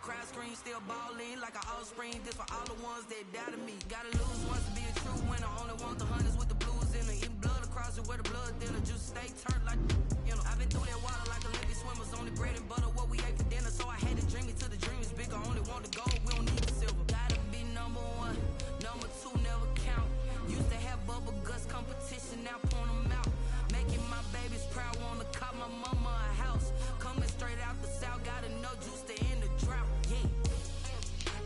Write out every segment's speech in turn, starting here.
crowd scream, still ballin' like an offspring. This for all the ones that doubted me. Gotta lose once to be a true winner. Only want the hunters with the blues in her. Eating blood across it where the blood thinner. Juice stay turned like, you know. I've been through that water like Olympic swimmers. Only bread and butter what we ate for dinner. So I had to dream it till the dream is bigger. Only want the gold, we don't need the silver. Gotta be number one, number two never count. Used to have bubble guts competition, now point them out. Making my babies proud, wanna cop my mama a house. Coming straight out the south, gotta know juice to end the drought. Yeah.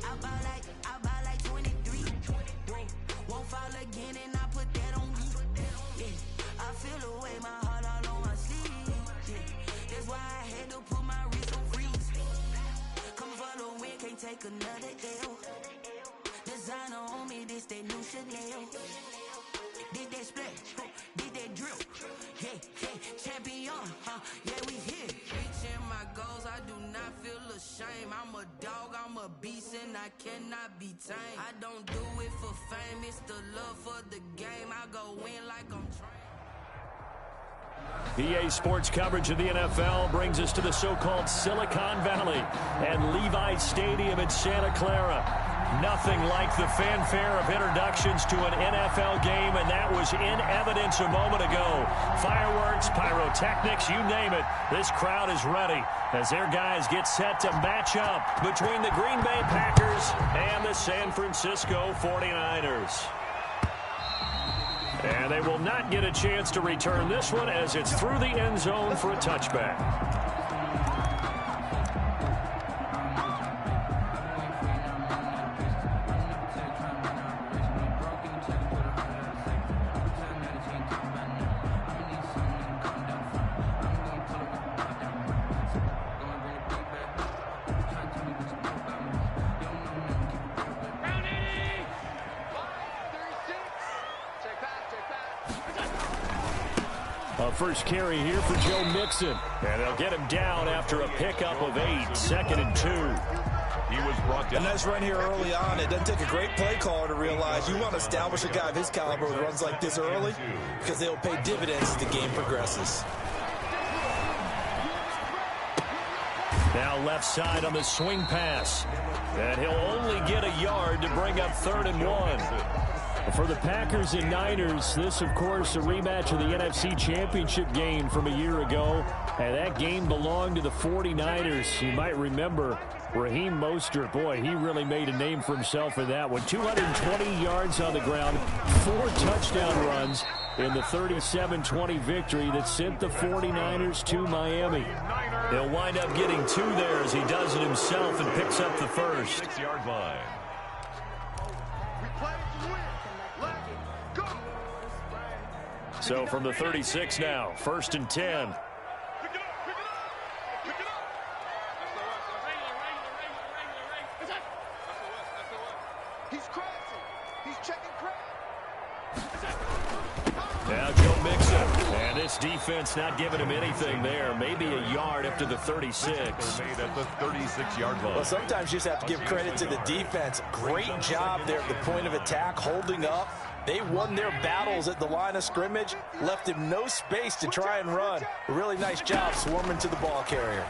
I buy like 23. Won't fall again and I put that on me. Yeah. I feel away, my heart all on my sleeve. Yeah. That's why I had to put my wrist on freeze. Come for the win, can't take another L. Designer on me, this that new Chanel. Did that splash, did that drill. Yeah, champion, yeah, we here. Reaching my goals, I do not feel ashamed. I'm a dog, I'm a beast, and I cannot be tamed. I don't do it for fame, it's the love for the game. I go in like I'm trained. EA Sports coverage of the NFL brings us to the so-called Silicon Valley and Levi Stadium in Santa Clara. Nothing like the fanfare of introductions to an NFL game, and that was in evidence a moment ago. Fireworks, pyrotechnics, you name it. This crowd is ready as their guys get set to match up between the Green Bay Packers and the San Francisco 49ers. And they will not get a chance to return this one as it's through the end zone for a touchback. First carry here for Joe Mixon. And they'll get him down after a pickup of 8, 2nd and 2. He was brought down. A nice run here early on. It doesn't take a great play caller to realize you want to establish a guy of his caliber with runs like this early because they'll pay dividends as the game progresses. Now left side on the swing pass. And he'll only get a yard to bring up 3rd and 1. For the Packers and Niners, this, of course, a rematch of the NFC Championship game from a year ago. And that game belonged to the 49ers. You might remember Raheem Mostert. Boy, he really made a name for himself in that one. 220 yards on the ground, 4 touchdown runs in the 37-20 victory that sent the 49ers to Miami. He'll wind up getting 2 there as he does it himself and picks up the first. 6-yard line. So from the 36 now, 1st and 10. Now Joe Mixon, and this defense not giving him anything there. Maybe a yard up to the 36. Made at the 36-yard line. Well, sometimes you just have to give credit to the defense. Great job there at the point of attack, holding up. They won their battles at the line of scrimmage, left him no space to try and run. A really nice job swarming to the ball carrier.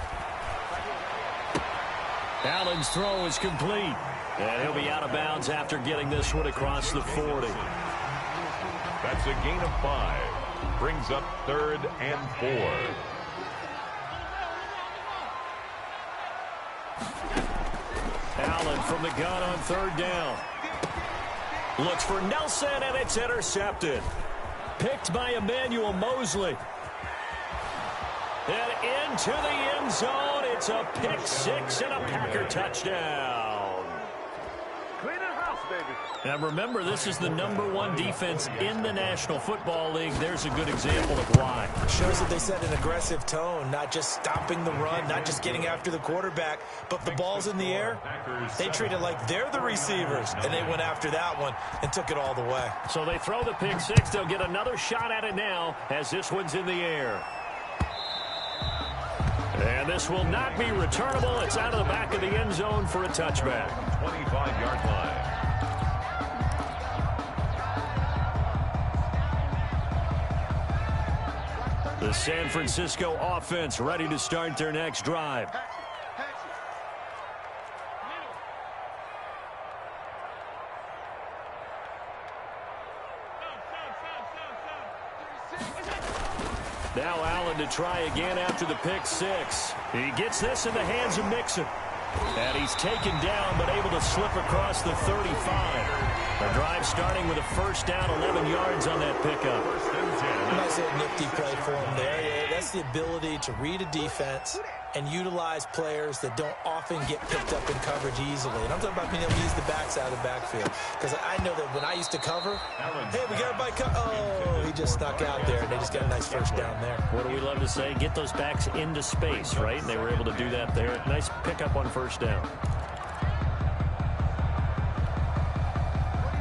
Allen's throw is complete. And he'll be out of bounds after getting this one across the 40. That's a gain of 5. Brings up 3rd and 4. Allen from the gun on 3rd down. Looks for Nelson, and it's intercepted. Picked by Emmanuel Mosley. And into the end zone. It's a pick 6 and a Packer touchdown. Clean the house, baby. Now remember, this is the #1 defense in the National Football League. There's a good example of why. Shows that they set an aggressive tone, not just stopping the run, not just getting after the quarterback, but the ball's in the air. They treat it like they're the receivers, and they went after that one and took it all the way. So they throw the pick 6. They'll get another shot at it now as this one's in the air. And this will not be returnable. It's out of the back of the end zone for a touchback. 25-yard line. The San Francisco offense ready to start their next drive. Now Allen to try again after the pick six. He gets this in the hands of Mixon. And he's taken down but able to slip across the 35. The drive starting with a first down, 11 yards on that pickup. Nice little nifty play for him there. Yeah, that's the ability to read a defense and utilize players that don't often get picked up in coverage easily. And I'm talking about being able to use the backside of the backfield. Because I know that when I used to cover, hey, we got a bike. Oh, he just snuck out there, and they just got a nice first down there. What do we love to say? Get those backs into space, right? And they were able to do that there. Nice pickup on first down.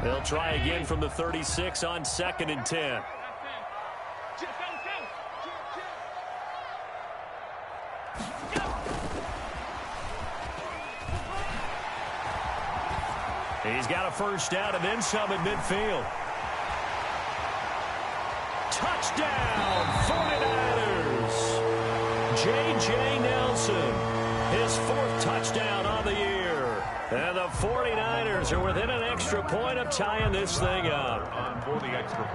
They'll try again from the 36 on 2nd and 10. He's got a first down and then some at midfield. Touchdown, 49ers. J.J. Nelson, his 4th touchdown on the year. And the 49ers are within an extra point of tying this thing up.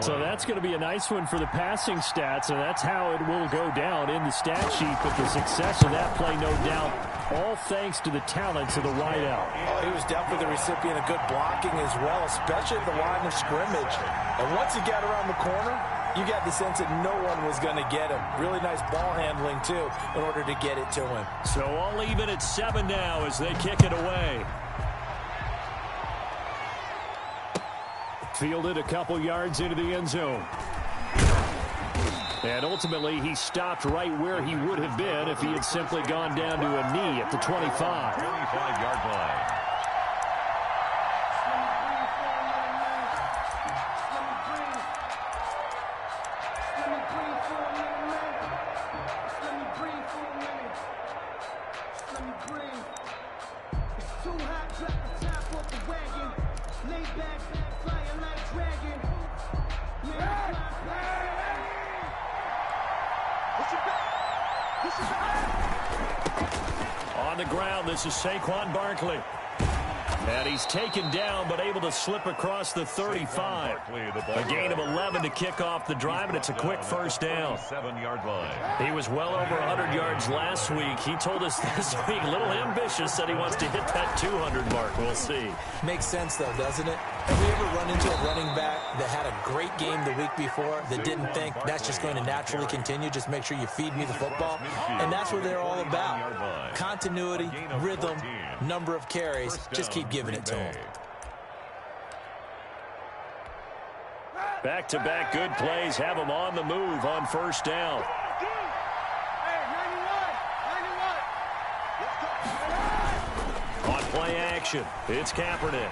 So that's going to be a nice one for the passing stats, and that's how it will go down in the stat sheet. But the success of that play, no doubt, all thanks to the talents of the wideout. Oh, he was definitely the recipient of good blocking as well, especially at the line of scrimmage. And once he got around the corner, you got the sense that no one was going to get him. Really nice ball handling, too, in order to get it to him. So all even at 7 now as they kick it away. Fielded a couple yards into the end zone. And ultimately, he stopped right where he would have been if he had simply gone down to a knee at the 25. 25-yard line. On the ground, this is Saquon Barkley. And he's taken down, but able to slip across the 35. A gain of 11 to kick off the drive, and it's a quick first down. 7-yard line. He was well over 100 yards last week. He told us this week, a little ambitious, said he wants to hit that 200 mark. We'll see. Makes sense, though, doesn't it? Have we ever run into a running back that had a great game the week before that didn't think that's just going to naturally continue? Just make sure you feed me the football. And that's what they're all about. Continuity, rhythm, number of carries. Just keep giving it to him. Back-to-back good plays have him on the move on first down. On play action, it's Kaepernick.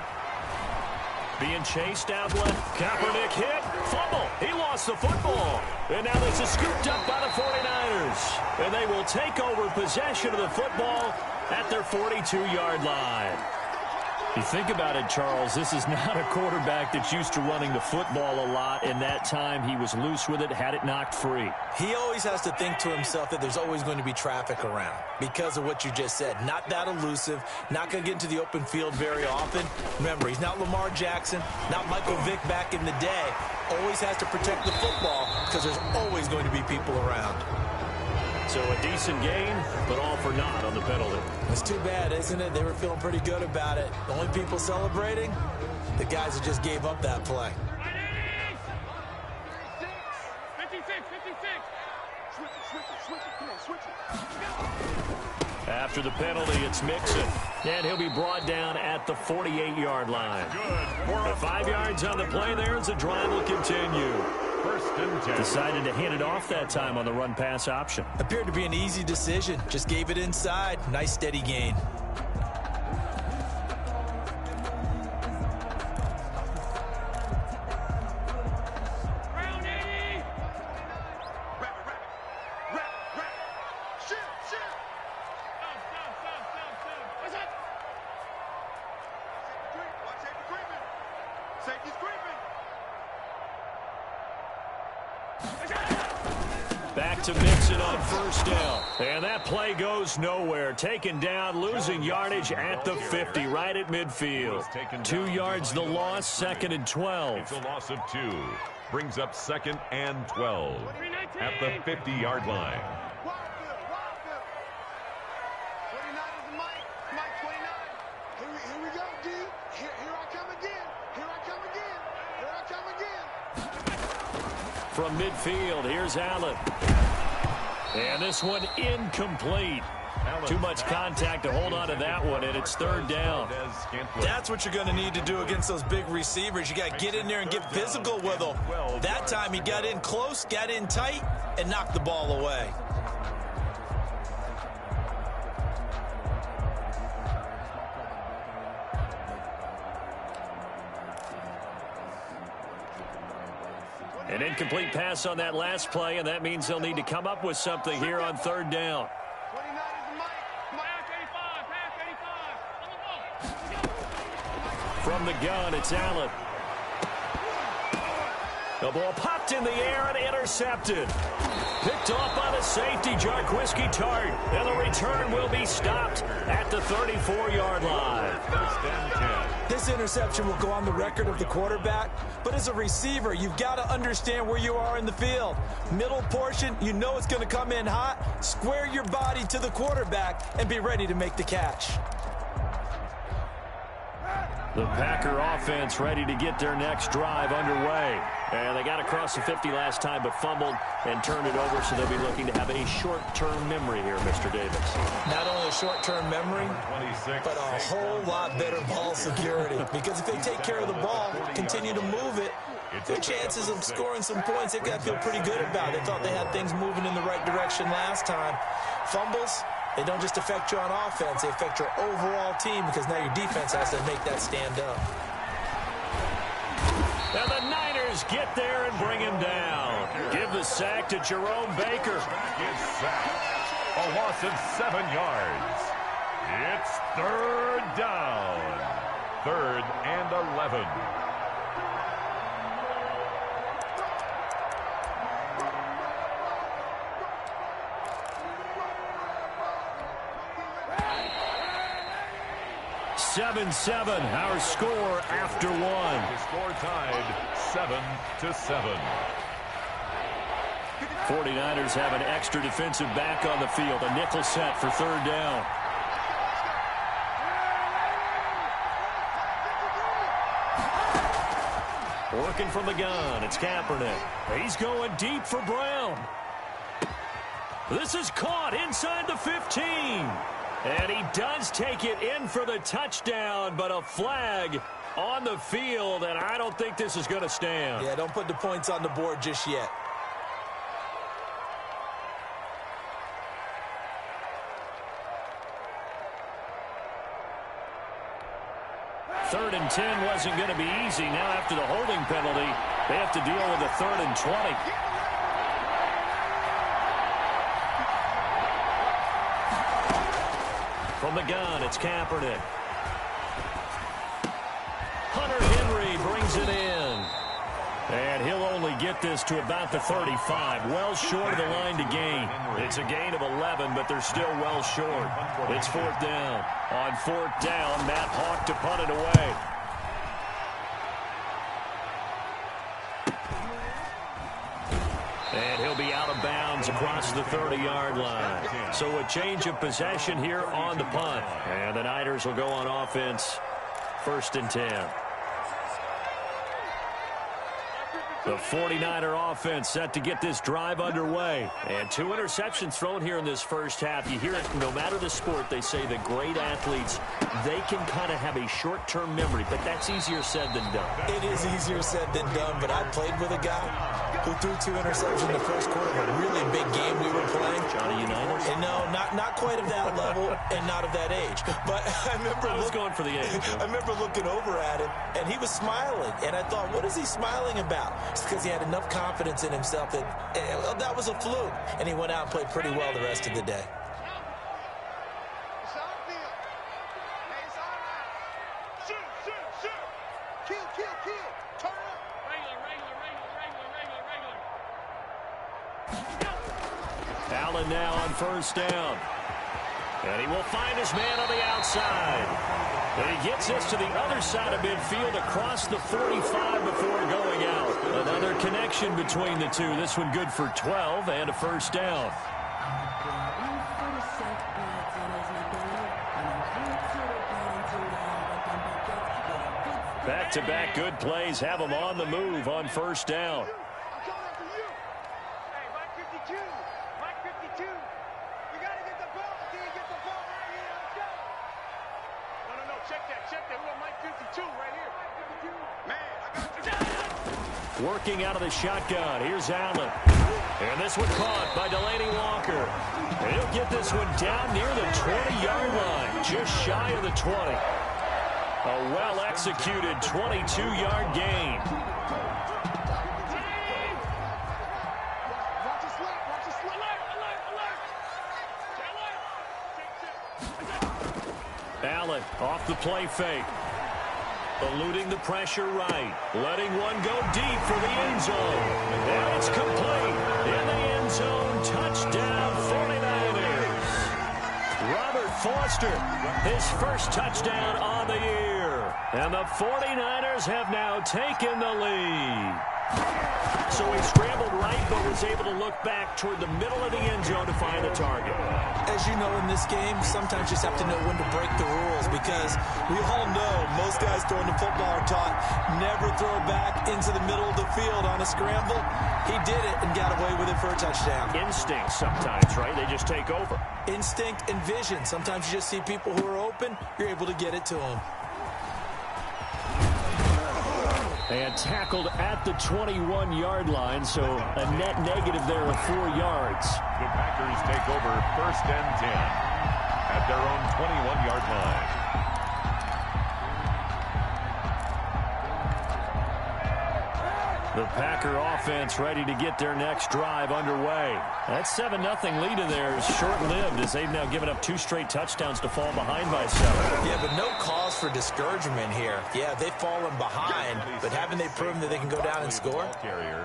Being chased out left. Kaepernick hit. Fumble. He lost the football. And now this is scooped up by the 49ers. And they will take over possession of the football at their 42-yard line. You think about it, Charles, this is not a quarterback that's used to running the football a lot. In that time, he was loose with it, had it knocked free. He always has to think to himself that there's always going to be traffic around because of what you just said. Not that elusive, not going to get into the open field very often. Remember, he's not Lamar Jackson, not Michael Vick back in the day. Always has to protect the football because there's always going to be people around. So a decent gain, but all for naught on the penalty. It's too bad, isn't it? They were feeling pretty good about it. The only people celebrating, the guys that just gave up that play. 56. After the penalty, it's Mixon. And he'll be brought down at the 48-yard line. The 5 yards on the play there as the drive will continue. First and 10. Decided to hand it off that time on the run-pass option. Appeared to be an easy decision. Just gave it inside. Nice steady gain. Back to Mixon on first down. And that play goes nowhere. Taken down, losing yardage at the 50, right at midfield. 2 yards the loss, 2nd and 12. It's a loss of 2. Brings up 2nd and 12 at the 50-yard line. Here we go, D. Here I come again. Here I come again. Here I come again. From midfield, here's Allen. And this one incomplete. Too much contact to hold on to that one, and it's 3rd down. That's what you're going to need to do against those big receivers. You got to get in there and get physical with them. That time he got in close, got in tight, and knocked the ball away. An incomplete pass on that last play, and that means they'll need to come up with something here on 3rd down. From the gun, it's Allen. The ball popped in the air and intercepted. Picked off by the safety, Jarquiski Tart. And the return will be stopped at the 34-yard line. This interception will go on the record of the quarterback, but as a receiver, you've got to understand where you are in the field. Middle portion, you know it's going to come in hot. Square your body to the quarterback and be ready to make the catch. The Packer offense ready to get their next drive underway. And they got across the 50 last time, but fumbled and turned it over, so they'll be looking to have a short-term memory here, Mr. Davis. Not only a short-term memory, but a whole lot better ball security. Because if they take care of the ball, continue to move it, their chances of scoring some points, they've got to feel pretty good about it. They thought they had things moving in the right direction last time. Fumbles, they don't just affect you on offense, they affect your overall team, because now your defense has to make that stand up. And the Niners get there and bring him down. Give the sack to Jerome Baker. A loss of 7 yards. It's 3rd down. 3rd and 11. (7-7) our score after one. The score tied 7-7. 49ers have an extra defensive back on the field. A nickel set for 3rd down. Working from the gun, it's Kaepernick. He's going deep for Brown. This is caught inside the 15. And he does take it in for the touchdown, but a flag on the field, and I don't think this is going to stand. Yeah, don't put the points on the board just yet. Third and 10 wasn't going to be easy. Now after the holding penalty, they have to deal with a 3rd and 20. From the gun, it's Kaepernick. Hunter Henry brings it in. And he'll only get this to about the 35. Well short of the line to gain. It's a gain of 11, but they're still well short. It's 4th down. On 4th down, Matt Hawk to punt it away. And he'll be out of bounds across the 30-yard line. So a change of possession here on the punt. And the Niners will go on offense, 1st and 10. The 49er offense set to get this drive underway. And 2 interceptions thrown here in this first half. You hear it no matter the sport, they say the great athletes, they can kind of have a short-term memory, but that's easier said than done. It is easier said than done, but I played with a guy who threw 2 interceptions in the first quarter of a really big game we were playing. Johnny Unitas? And no, not quite of that level and not of that age. But I was going for the age. I remember looking over at him, and he was smiling. And I thought, what is he smiling about? It's because he had enough confidence in himself that was a fluke. And he went out and played pretty well the rest of the day. Allen now on 1st down. And he will find his man on the outside. And he gets this to the other side of midfield across the 45 before going out. Another connection between the two. This one good for 12 and a first down. Back-to-back good plays have them on the move on first down. Working out of the shotgun. Here's Allen. And this one caught by Delaney Walker. And he'll get this one down near the 20-yard line, just shy of the 20. A well-executed 22-yard gain. Allen off the play fake. Eluding the pressure right. Letting one go deep for the end zone. And it's complete. In the end zone. Touchdown 49ers. Robert Foster, his first touchdown on the year. And the 49ers have now taken the lead. So he scrambled right, but was able to look back toward the middle of the end zone to find the target. As you know, in this game, sometimes you just have to know when to break the rules, because we all know most guys throwing the football are taught never throw back into the middle of the field on a scramble. He did it and got away with it for a touchdown. Instinct sometimes, right? They just take over. Instinct and vision. Sometimes you just see people who are open, you're able to get it to them. And tackled at the 21-yard line, so a net negative there of 4 yards. The Packers take over 1st and 10 at their own 21-yard line. The Packer offense ready to get their next drive underway. That 7-0 lead in there is short-lived, as they've now given up 2 straight touchdowns to fall behind by 7. Yeah, but no cause for discouragement here. Yeah, they've fallen behind, but haven't they proven that they can go down and score?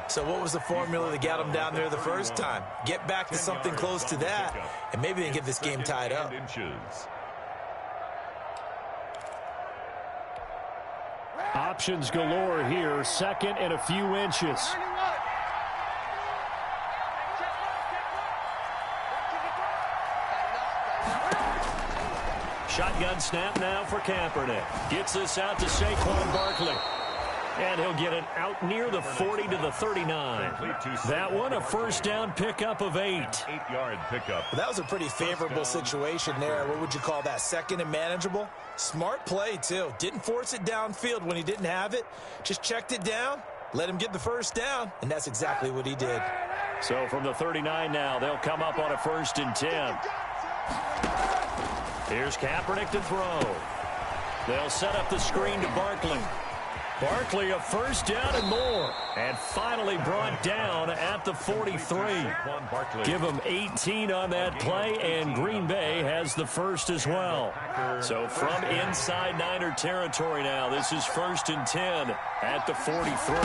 So what was the formula that got them down there the first time? Get back to something close to that, and maybe they can get this game tied up. Options galore here. 2nd and a few inches. Shotgun snap now for Kaepernick. Gets this out to Saquon Barkley. And he'll get it out near the 40 to the 39. That one a first down pickup of 8. 8-yard pickup. Well, that was a pretty favorable situation there. What would you call that? 2nd and manageable? Smart play, too. Didn't force it downfield when he didn't have it. Just checked it down, let him get the first down, and that's exactly what he did. So from the 39 now, they'll come up on a 1st and 10. Here's Kaepernick to throw. They'll set up the screen to Barkley. Barkley a first down and more. And finally brought down at the 43. Give him 18 on that play, and Green Bay has the first as well. So from inside Niner territory now, this is 1st and 10 at the 43.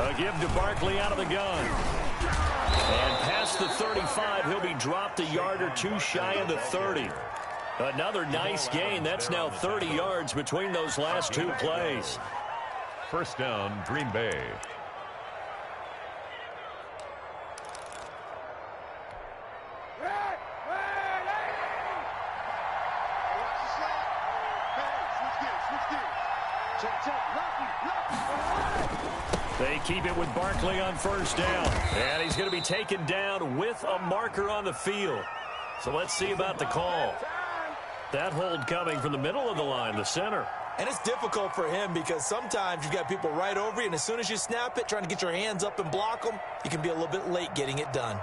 A give to Barkley out of the gun. And past the 35, he'll be dropped a yard or 2 shy of the 30. Another nice gain. That's now 30 yards between those last 2 plays. First down, Green Bay. They keep it with Barkley on first down. And he's going to be taken down with a marker on the field. So let's see about the call. That hold coming from the middle of the line, the center. And it's difficult for him because sometimes you've got people right over you, and as soon as you snap it, trying to get your hands up and block them, you can be a little bit late getting it done.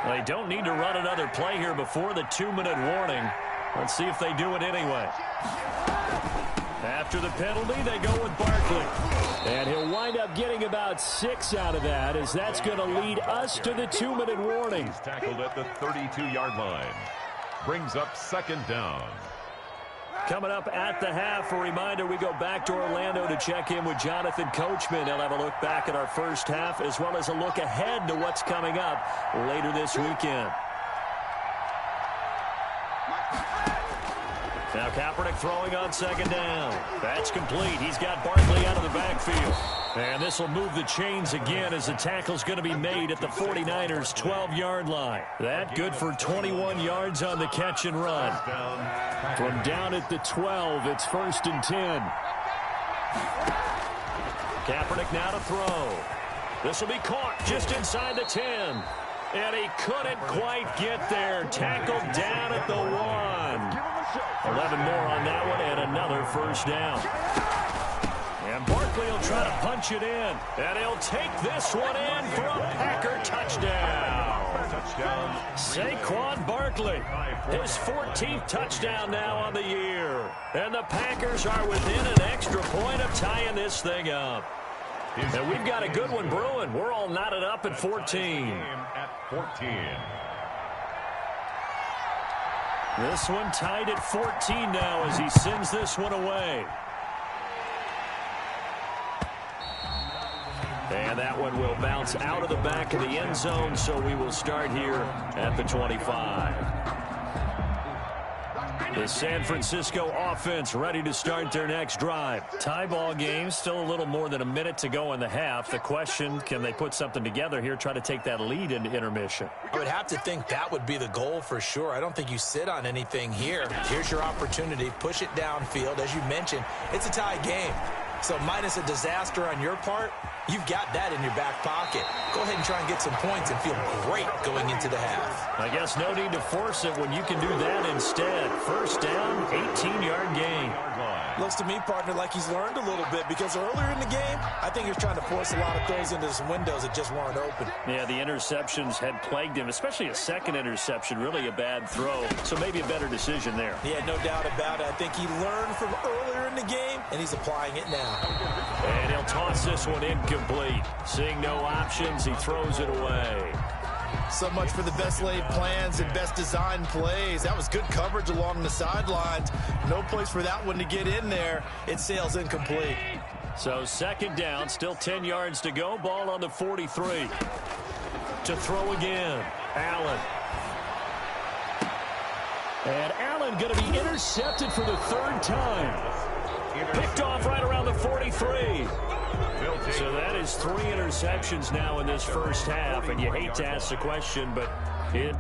They don't need to run another play here before the 2-minute warning. Let's see if they do it anyway. After the penalty, they go with Barkley. And he'll wind up getting about 6 out of that, as that's going to lead us to the 2-minute warning. He's tackled at the 32-yard line. Brings up 2nd down. Coming up at the half, a reminder, we go back to Orlando to check in with Jonathan Coachman. He'll have a look back at our first half as well as a look ahead to what's coming up later this weekend. Now Kaepernick throwing on second down. That's complete. He's got Barkley out of the backfield. And this will move the chains again as the tackle's going to be made at the 49ers' 12-yard line. That good for 21 yards on the catch and run. From down at the 12, it's 1st and 10. Kaepernick now to throw. This will be caught just inside the 10. And he couldn't quite get there. Tackled down at the 1. 11 more on that one and another first down. And Barkley will try to punch it in. And he'll take this one in for a Packer touchdown. Saquon Barkley, his 14th touchdown now on the year. And the Packers are within an extra point of tying this thing up. And we've got a good one brewing. We're all knotted up at 14. This one tied at 14 now as he sends this one away. And that one will bounce out of the back of the end zone, so we will start here at the 25. The San Francisco offense ready to start their next drive. Tie ball game, still a little more than a minute to go in the half. The question, can they put something together here, try to take that lead into intermission? I would have to think that would be the goal for sure. I don't think you sit on anything here. Here's your opportunity. Push it downfield. As you mentioned, it's a tie game. So minus a disaster on your part, you've got that in your back pocket. Go ahead and try and get some points and feel great going into the half. I guess no need to force it when you can do that instead. First down, 18-yard gain. Looks to me, partner, like he's learned a little bit because earlier in the game, I think he was trying to force a lot of throws into some windows that just weren't open. Yeah, the interceptions had plagued him, especially a second interception, really a bad throw. So maybe a better decision there. Yeah, no doubt about it. I think he learned from earlier in the game, and he's applying it now. And he'll toss this one incomplete. Seeing no options, he throws it away. So much for the best laid plans and best designed plays. That was good coverage along the sidelines. No place for that one to get in there. It sails incomplete. So second down, still 10 yards to go. Ball on the 43. To throw again, Allen. And Allen going to be intercepted for the 3rd time. Picked off right around the 43. So that is 3 interceptions now in this first half, and you hate to ask the question, but it...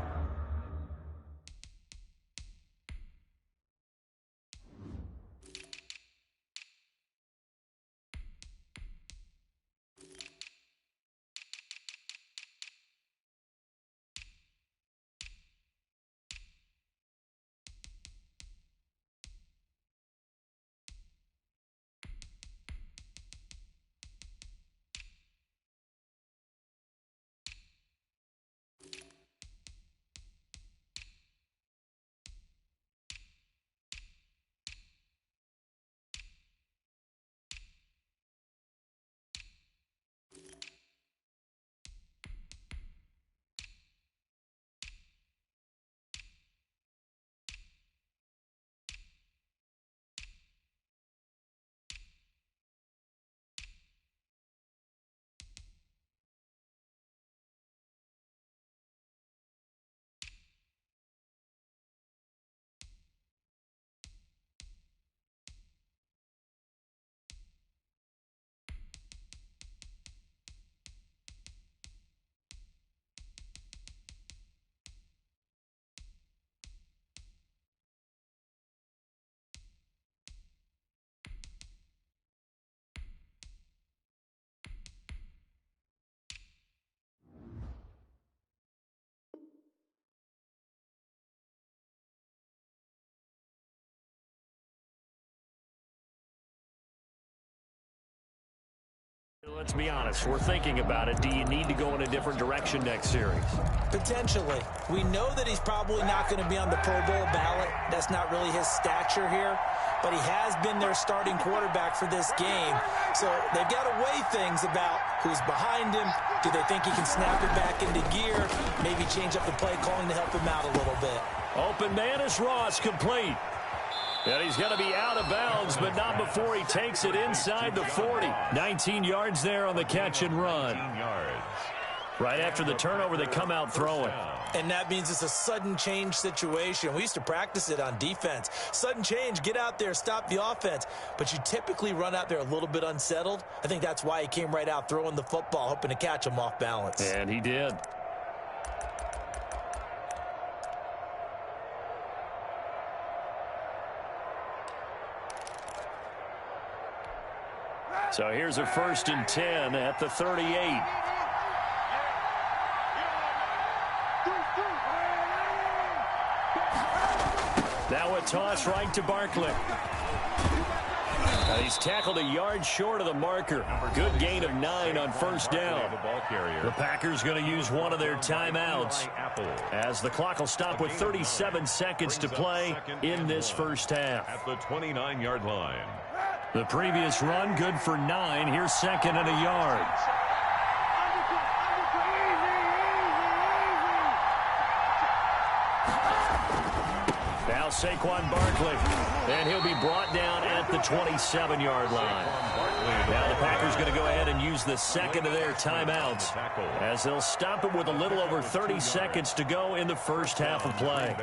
Let's be honest, we're thinking about it. Do you need to go in a different direction next series? Potentially. We know that he's probably not going to be on the Pro Bowl ballot. That's not really his stature here. But he has been their starting quarterback for this game. So they've got to weigh things about who's behind him. Do they think he can snap it back into gear? Maybe change up the play calling to help him out a little bit. Open man is Ross, complete. And he's going to be out of bounds, but not before he takes it inside the 40. 19 yards there on the catch and run. 19 yards. Right after the turnover, they come out throwing. And that means it's a sudden change situation. We used to practice it on defense. Sudden change, get out there, stop the offense. But you typically run out there a little bit unsettled. I think that's why he came right out throwing the football, hoping to catch him off balance. And he did. So here's a 1st and 10 at the 38. Now a toss right to Barkley. He's tackled a yard short of the marker. Good gain of 9 on 1st down. The Packers going to use one of their timeouts as the clock will stop with 37 seconds to play in this first half. At the 29-yard line. The previous run good for 9. Here's 2nd and a yard. Now Saquon Barkley, and he'll be brought down at the 27-yard line. Now the Packers going to go ahead and use the 2nd of their timeouts as they'll stop it with a little over 30 seconds to go in the first half of play.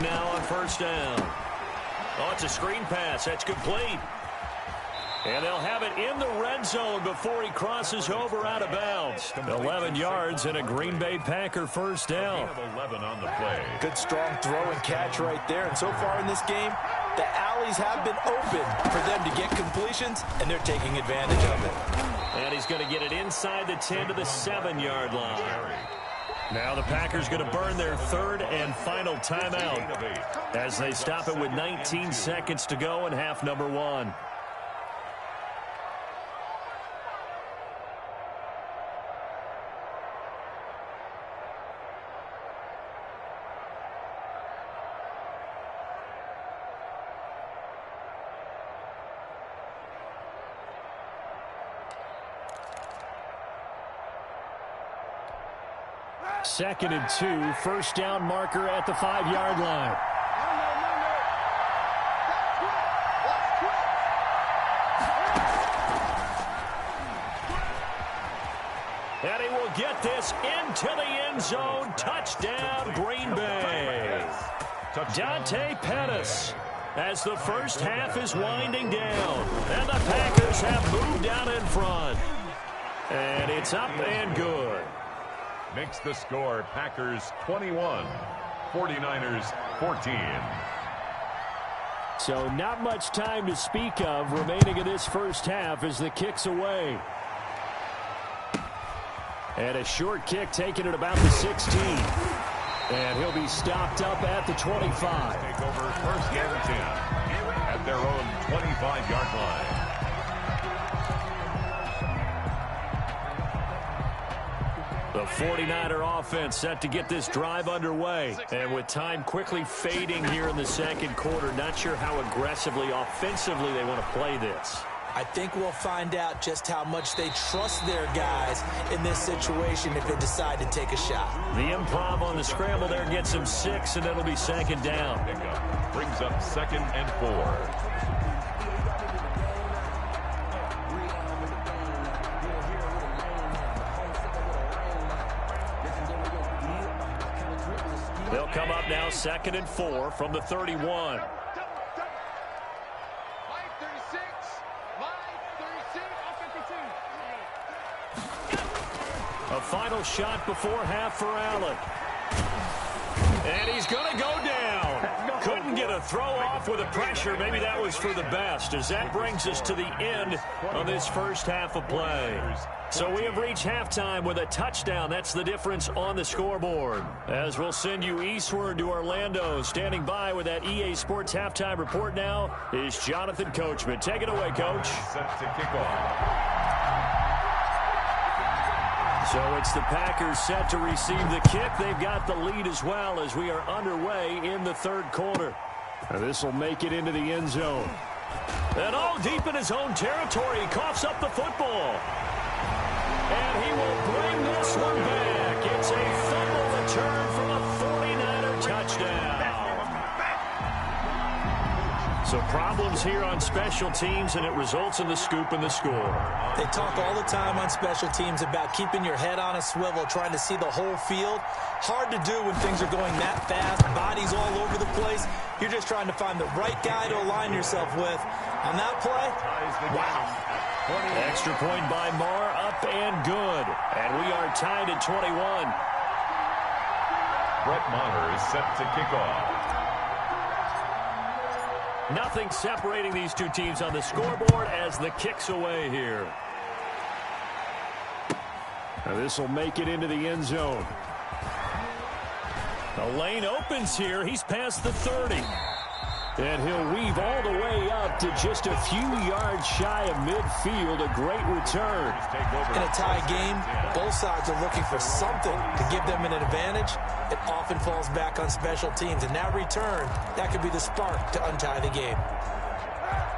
Now on 1st down. Oh, it's a screen pass. That's complete. And they'll have it in the red zone before he crosses over out of bounds. 11 yards and a Green Bay Packer 1st down. 11 on the play. Good strong throw and catch right there. And so far in this game, the alleys have been open for them to get completions, and they're taking advantage of it. And he's going to get it inside the 10 to the 7-yard line. Now the Packers going to burn their 3rd and final timeout as they stop it with 19 seconds to go in half number 1. Second and 2, 1st down marker at the 5-yard line. And he will get this into the end zone. Touchdown, Green Bay. Dante Pettis as the first half is winding down. And the Packers have moved out in front. And it's up and good. Makes the score Packers 21, 49ers 14. So not much time to speak of remaining in this first half as the kick's away. And a short kick taken at about the 16. And he'll be stopped up at the 25. Take over 1st and 10 at their own 25-yard line. The 49er offense set to get this drive underway. And with time quickly fading here in the 2nd quarter, not sure how aggressively, offensively they want to play this. I think we'll find out just how much they trust their guys in this situation if they decide to take a shot. The improv on the scramble there gets him 6, and it'll be 2nd down. Pickup brings up 2nd and 4. They'll come up now 2nd and 4 from the 31. A final shot before half for Allen. And he's going to go down. Couldn't get a throw off with the pressure. Maybe that was for the best, as that brings us to the end of this first half of play. So we have reached halftime with a touchdown. That's the difference on the scoreboard. As we'll send you eastward to Orlando. Standing by with that EA Sports halftime report now is Jonathan Coachman. Take it away, Coach. Set to kick off. So it's the Packers set to receive the kick. They've got the lead as well as we are underway in the third quarter. This will make it into the end zone. And deep in his own territory, he coughs up the football. And he will bring this one back. It's a fumble return from a 49er touchdown. So problems here on special teams, and it results in the scoop and the score. They talk all the time on special teams about keeping your head on a swivel, trying to see the whole field. Hard to do when things are going that fast, bodies all over the place. You're just trying to find the right guy to align yourself with. On that play, wow. Extra point by Marr, up and good. And we are tied at 21. Brett Maher is set to kick off. Nothing separating these two teams on the scoreboard as the kick's away here. Now this will make it into the end zone. The lane opens here. He's past the 30. And he'll weave all the way up to just a few yards shy of midfield. A great return. In a tie game, both sides are looking for something to give them an advantage. It often falls back on special teams. And that return, that could be the spark to untie the game.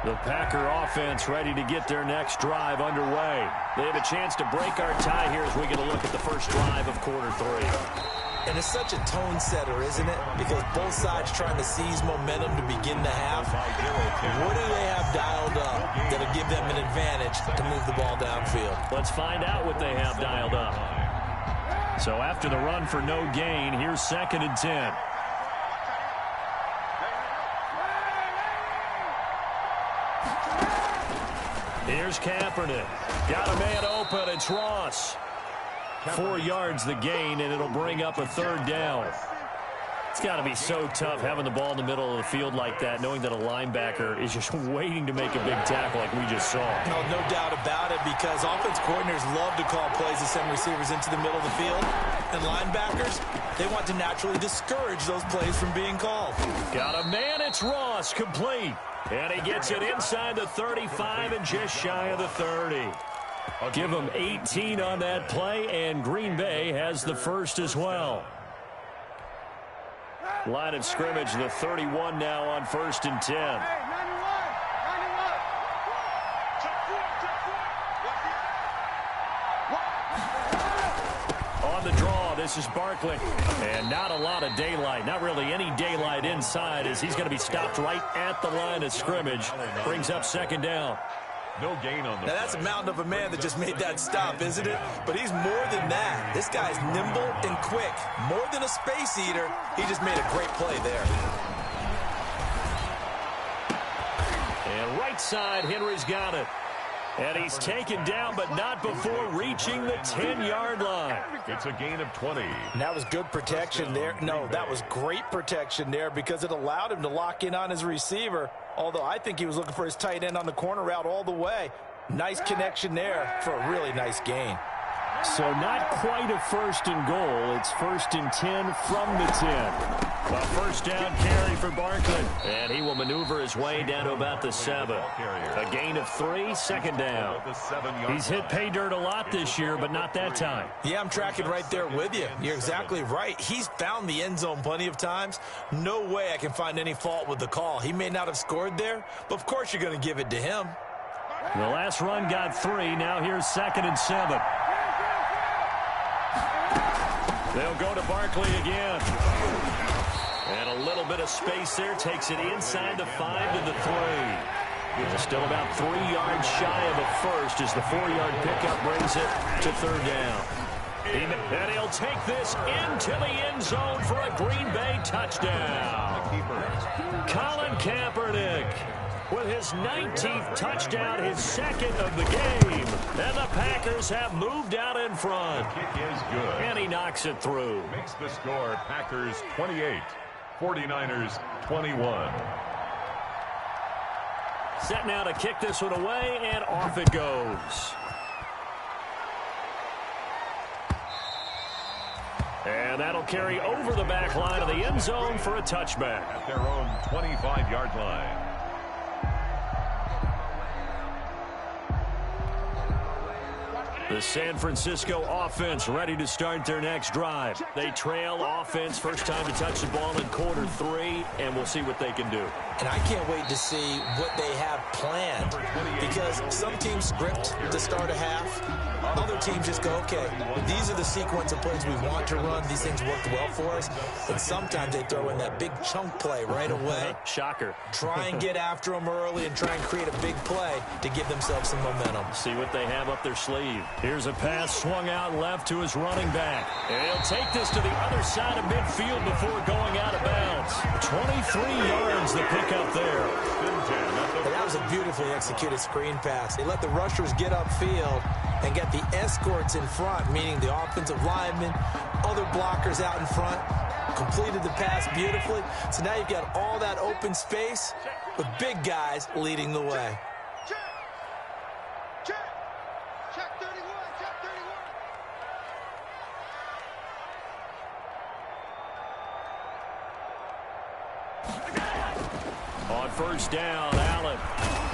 The Packer offense ready to get their next drive underway. They have a chance to break our tie here as we get a look at the first drive of quarter 3. And it's such a tone setter, isn't it? Because both sides trying to seize momentum to begin the half. What do they have dialed up that'll give them an advantage to move the ball downfield? Let's find out what they have dialed up. So after the run for no gain, here's 2nd and 10. Here's Kaepernick. Got a man open. It's Ross. 4 yards the gain, and it'll bring up a 3rd down. It's got to be so tough having the ball in the middle of the field like that, knowing that a linebacker is just waiting to make a big tackle like we just saw. No doubt about it, because offense coordinators love to call plays to send receivers into the middle of the field. And linebackers, they want to naturally discourage those plays from being called. Got a man, it's Ross, complete. And he gets it inside the 35 and just shy of the 30. Give them 18 on that play, and Green Bay has the first as well. Line of scrimmage, the 31 now on 1st and 10. On the draw, this is Barkley. And not a lot of daylight, not really any daylight inside, as he's going to be stopped right at the line of scrimmage. Brings up 2nd down. No gain on the Now, that's a mountain of a man that just made that stop, isn't it? But he's more than that. This guy's nimble and quick. More than a space eater, he just made a great play there. And right side, Henry's got it. And he's taken down, but not before reaching the 10-yard line. It's a gain of 20. And that was good protection there. No, that was great protection there because it allowed him to lock in on his receiver. Although I think he was looking for his tight end on the corner route all the way. Nice connection there for a really nice gain. So not quite a 1st and goal. It's 1st and 10 from the 10. A 1st down carry for Barkley. And he will maneuver his way down to about the 7. A gain of 3, 2nd down. He's hit pay dirt a lot this year, but not that time. Yeah, I'm tracking right there with you. You're exactly right. He's found the end zone plenty of times. No way I can find any fault with the call. He may not have scored there, but of course you're going to give it to him. The last run got 3. Now here's 2nd and 7. They'll go to Barkley again. And a little bit of space there. Takes it inside the 5 to the 3. He's still about 3 yards shy of a first as the 4-yard pickup brings it to 3rd down. And he'll take this into the end zone for a Green Bay touchdown. Colin Kaepernick with his 19th touchdown, his 2nd of the game. And the Packers have moved out in front. Kick is good. And he knocks it through. Makes the score Packers 28, 49ers 21. Set now to kick this one away, and off it goes. And that'll carry over the back line of the end zone for a touchback. At their own 25-yard line. The San Francisco offense ready to start their next drive. They trail offense, first time to touch the ball in quarter 3, and we'll see what they can do. And I can't wait to see what they have planned, because some teams script to start a half. Other teams just go, okay, these are the sequence of plays we want to run. These things worked well for us. And sometimes they throw in that big chunk play right away. Shocker. Try and get after them early and try and create a big play to give themselves some momentum. See what they have up their sleeve. Here's a pass swung out left to his running back. And he'll take this to the other side of midfield before going out of bounds. 23 yards the pickup there. And that was a beautifully executed screen pass. They let the rushers get upfield and get the escorts in front, meaning the offensive linemen, other blockers out in front, completed the pass beautifully. So now you've got all that open space with big guys leading the way. Check 31, check 31. On first down, Allen.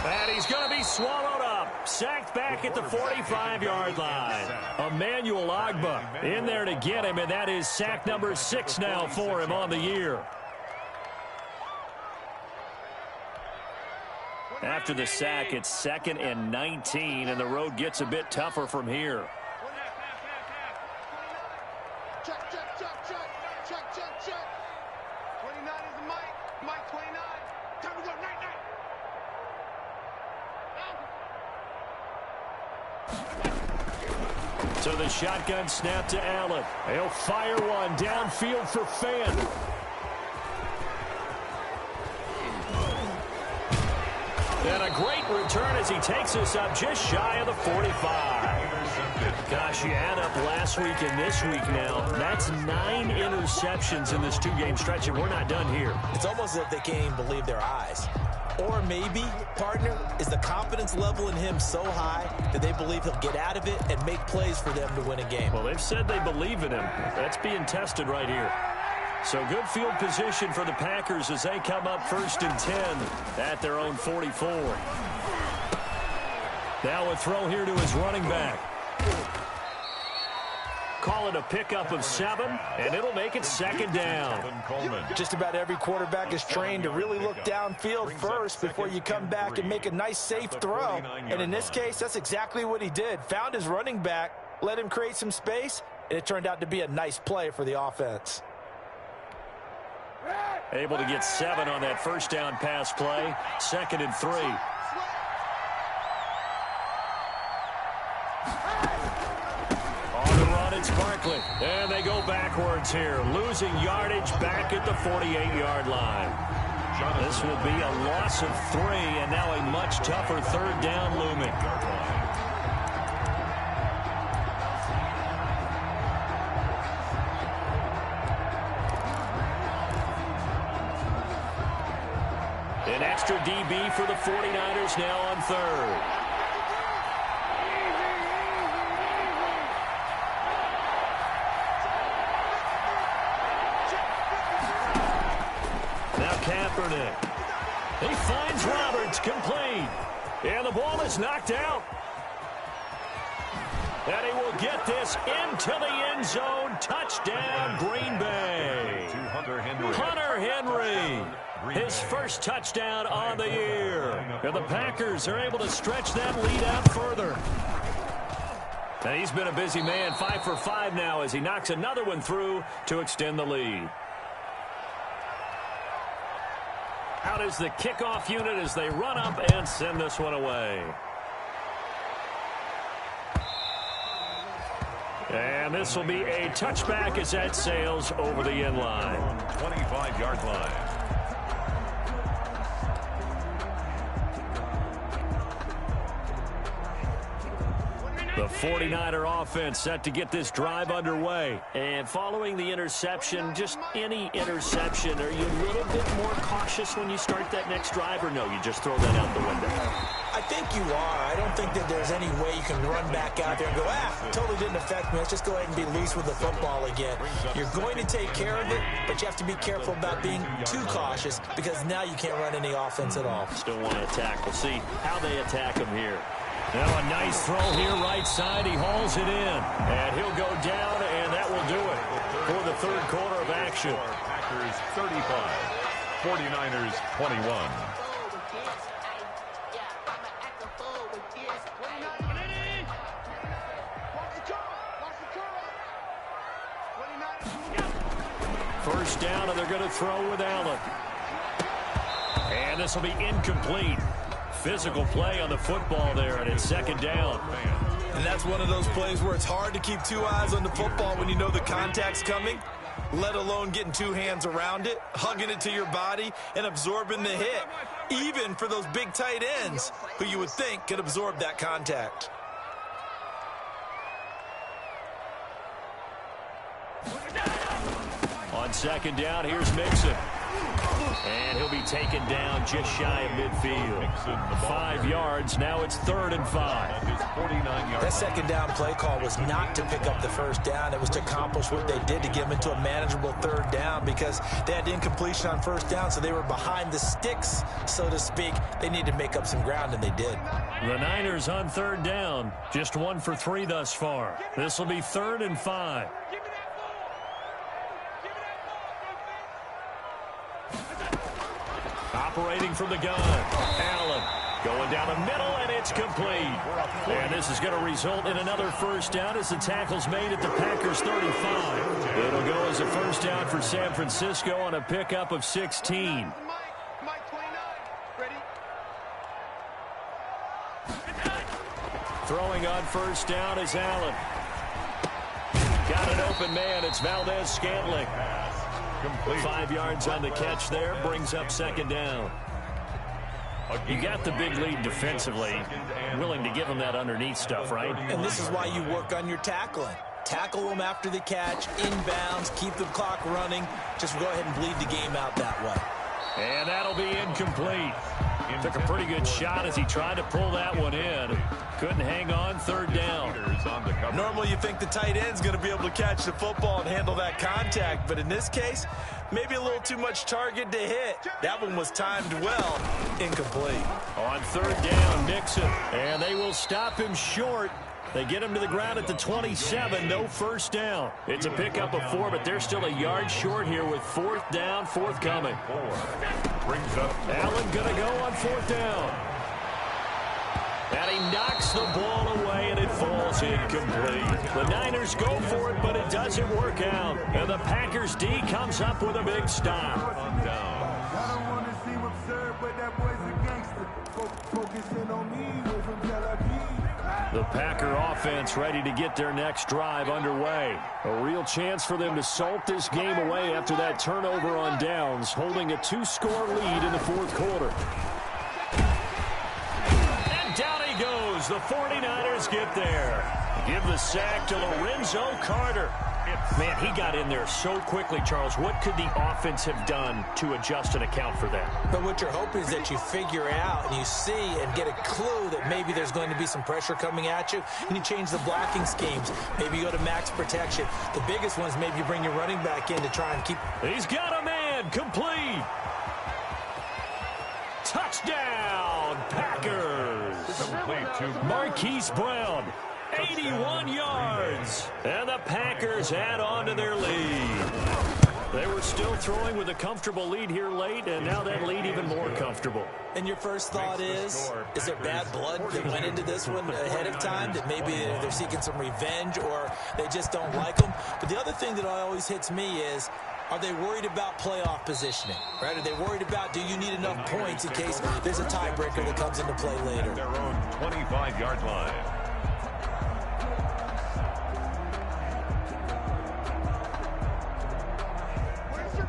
And he's going to be swallowed up. Sacked back at the 45-yard line. Emmanuel Ogbah in there to get him, and that is sack number 6 now for him on the year. After the sack, it's 2nd and 19, and the road gets a bit tougher from here. Check, check, check, check, check, check, check. 29 is the Mike. Mike 29. Time to go, night, night. So the shotgun snap to Allen. He'll fire one downfield for Fan. And a great return as he takes us up just shy of the 45. Gosh, you add up last week and this week now. That's 9 interceptions in this 2-game stretch, and we're not done here. It's almost as if they can't even believe their eyes. Or maybe, partner, is the confidence level in him so high that they believe he'll get out of it and make plays for them to win a game. Well, they've said they believe in him. That's being tested right here. So good field position for the Packers as they come up 1st and 10 at their own 44. Now a throw here to his running back. Call it a pickup of 7, and it'll make it 2nd down. Just about every quarterback is trained to really look downfield first before you come back and make a nice, safe throw. And in this case, that's exactly what he did. Found his running back, let him create some space, and it turned out to be a nice play for the offense. Able to get 7 on that first down pass play. 2nd and 3. On the run, it's Barkley. And they go backwards here. Losing yardage back at the 48-yard line. This will be a loss of 3, and now a much tougher 3rd down looming. An extra DB for the 49ers now on 3rd. Now Kaepernick. He finds Roberts, complete. And the ball is knocked out. And he will get this into the end zone. Touchdown, Green Bay. Hunter Henry. His first touchdown on the year. And the Packers are able to stretch that lead out further. And he's been a busy man, 5 for 5 now as he knocks another one through to extend the lead. Out is the kickoff unit as they run up and send this one away. And this will be a touchback as that sails over the end line. 25-yard line. The 49er offense set to get this drive underway. And following the interception, just any interception, are you a little bit more cautious when you start that next drive, or no, you just throw that out the window? I think you are. I don't think that there's any way you can run back out there and go, totally didn't affect me. Let's just go ahead and be loose with the football again. You're going to take care of it, but you have to be careful about being too cautious because now you can't run any offense at all. Still want to attack. We'll see how they attack them here. Now a nice throw here right side. He hauls it in. And he'll go down, and that will do it for the third quarter of action. Packers 35, 49ers 21. First down, and they're going to throw with Allen. And this will be incomplete. Physical play on the football there, and it's second down. And that's one of those plays where it's hard to keep two eyes on the football when you know the contact's coming, let alone getting two hands around it, hugging it to your body, and absorbing the hit, even for those big tight ends who you would think could absorb that contact. On second down, here's Mixon. And he'll be taken down just shy of midfield. 5 yards. Now it's 3rd and 5. That second down play call was not to pick up the first down. It was to accomplish what they did to get them into a manageable 3rd down because they had incompletion on first down, so they were behind the sticks, so to speak. They needed to make up some ground, and they did. The Niners on 3rd down. Just 1 for 3 thus far. This will be 3rd and 5. Operating from the gun. Allen going down the middle, and it's complete. And this is going to result in another first down as the tackle's made at the Packers 35. It'll go as a first down for San Francisco on a pickup of 16. Throwing on first down is Allen. Got an open man. It's Valdez-Scantling. 5 yards on the catch there, brings up second down. You got the big lead defensively, willing to give them that underneath stuff, right? And this is why you work on your tackling. Tackle them after the catch, inbounds, keep the clock running. Just go ahead and bleed the game out that way. And that'll be incomplete. Took a pretty good shot as he tried to pull that one in. Couldn't hang on, 3rd down. Normally you think the tight end's going to be able to catch the football and handle that contact, but in this case, maybe a little too much target to hit. That one was timed well, incomplete. On 3rd down, Nixon, and they will stop him short. They get him to the ground at the 27, no first down. It's a pickup of 4, but they're still a yard short here with 4th down, forthcoming. Brings up Allen gonna go on 4th down. And he knocks the ball away, and it falls incomplete. The Niners go for it, but it doesn't work out. And the Packers D comes up with a big stop. on down. I don't want to seem absurd, but that boy's a gangster. Focusing on me, we're from Tel Aviv. The Packer offense ready to get their next drive underway. A real chance for them to salt this game away after that turnover on downs, holding a 2-score lead in the 4th quarter. And down he goes. The 49ers get there. Give the sack to Lorenzo Carter. Man, he got in there so quickly, Charles. What could the offense have done to adjust and account for that? But what you're hoping is that you figure out and you see and get a clue that maybe there's going to be some pressure coming at you, and you change the blocking schemes. Maybe you go to max protection. The biggest one is maybe you bring your running back in to try and keep... He's got a man. Complete. Touchdown, Packers. Complete to Marquise Brown. 81 yards. And the Packers add on to their lead. They were still throwing with a comfortable lead here late, and now that lead even more comfortable. And your first thought is there bad blood that went into this one ahead of time, that maybe they're seeking some revenge or they just don't like them? But the other thing that always hits me is, are they worried about playoff positioning? Right? Are they worried about, do you need enough points in case there's a tiebreaker that comes into play later? their own 25-yard line.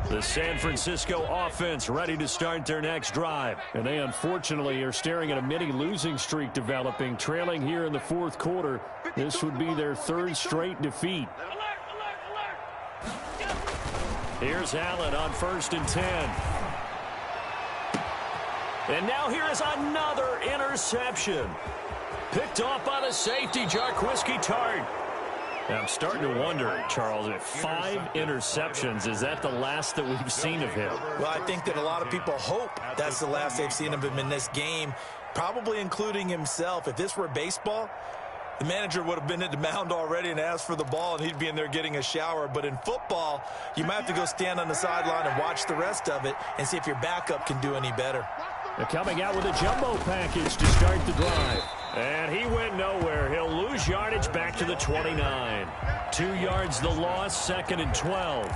The San Francisco offense ready to start their next drive. And they unfortunately are staring at a mini losing streak developing, trailing here in the 4th quarter. This would be their 3rd straight defeat. Here's Allen on 1st and 10. And now here is another interception. Picked off by the safety, Jarquiski Tart. I'm starting to wonder, Charles, if 5 interceptions, is that the last that we've seen of him? Well, I think that a lot of people hope that's the last they've seen of him in this game. probably including himself. If this were baseball, the manager would have been at the mound already and asked for the ball, and he'd be in there getting a shower. But in football, you might have to go stand on the sideline and watch the rest of it and see if your backup can do any better. They're coming out with a jumbo package to start the drive. And he went nowhere. He'll lose yardage back to the 29. 2 yards the loss, 2nd and 12.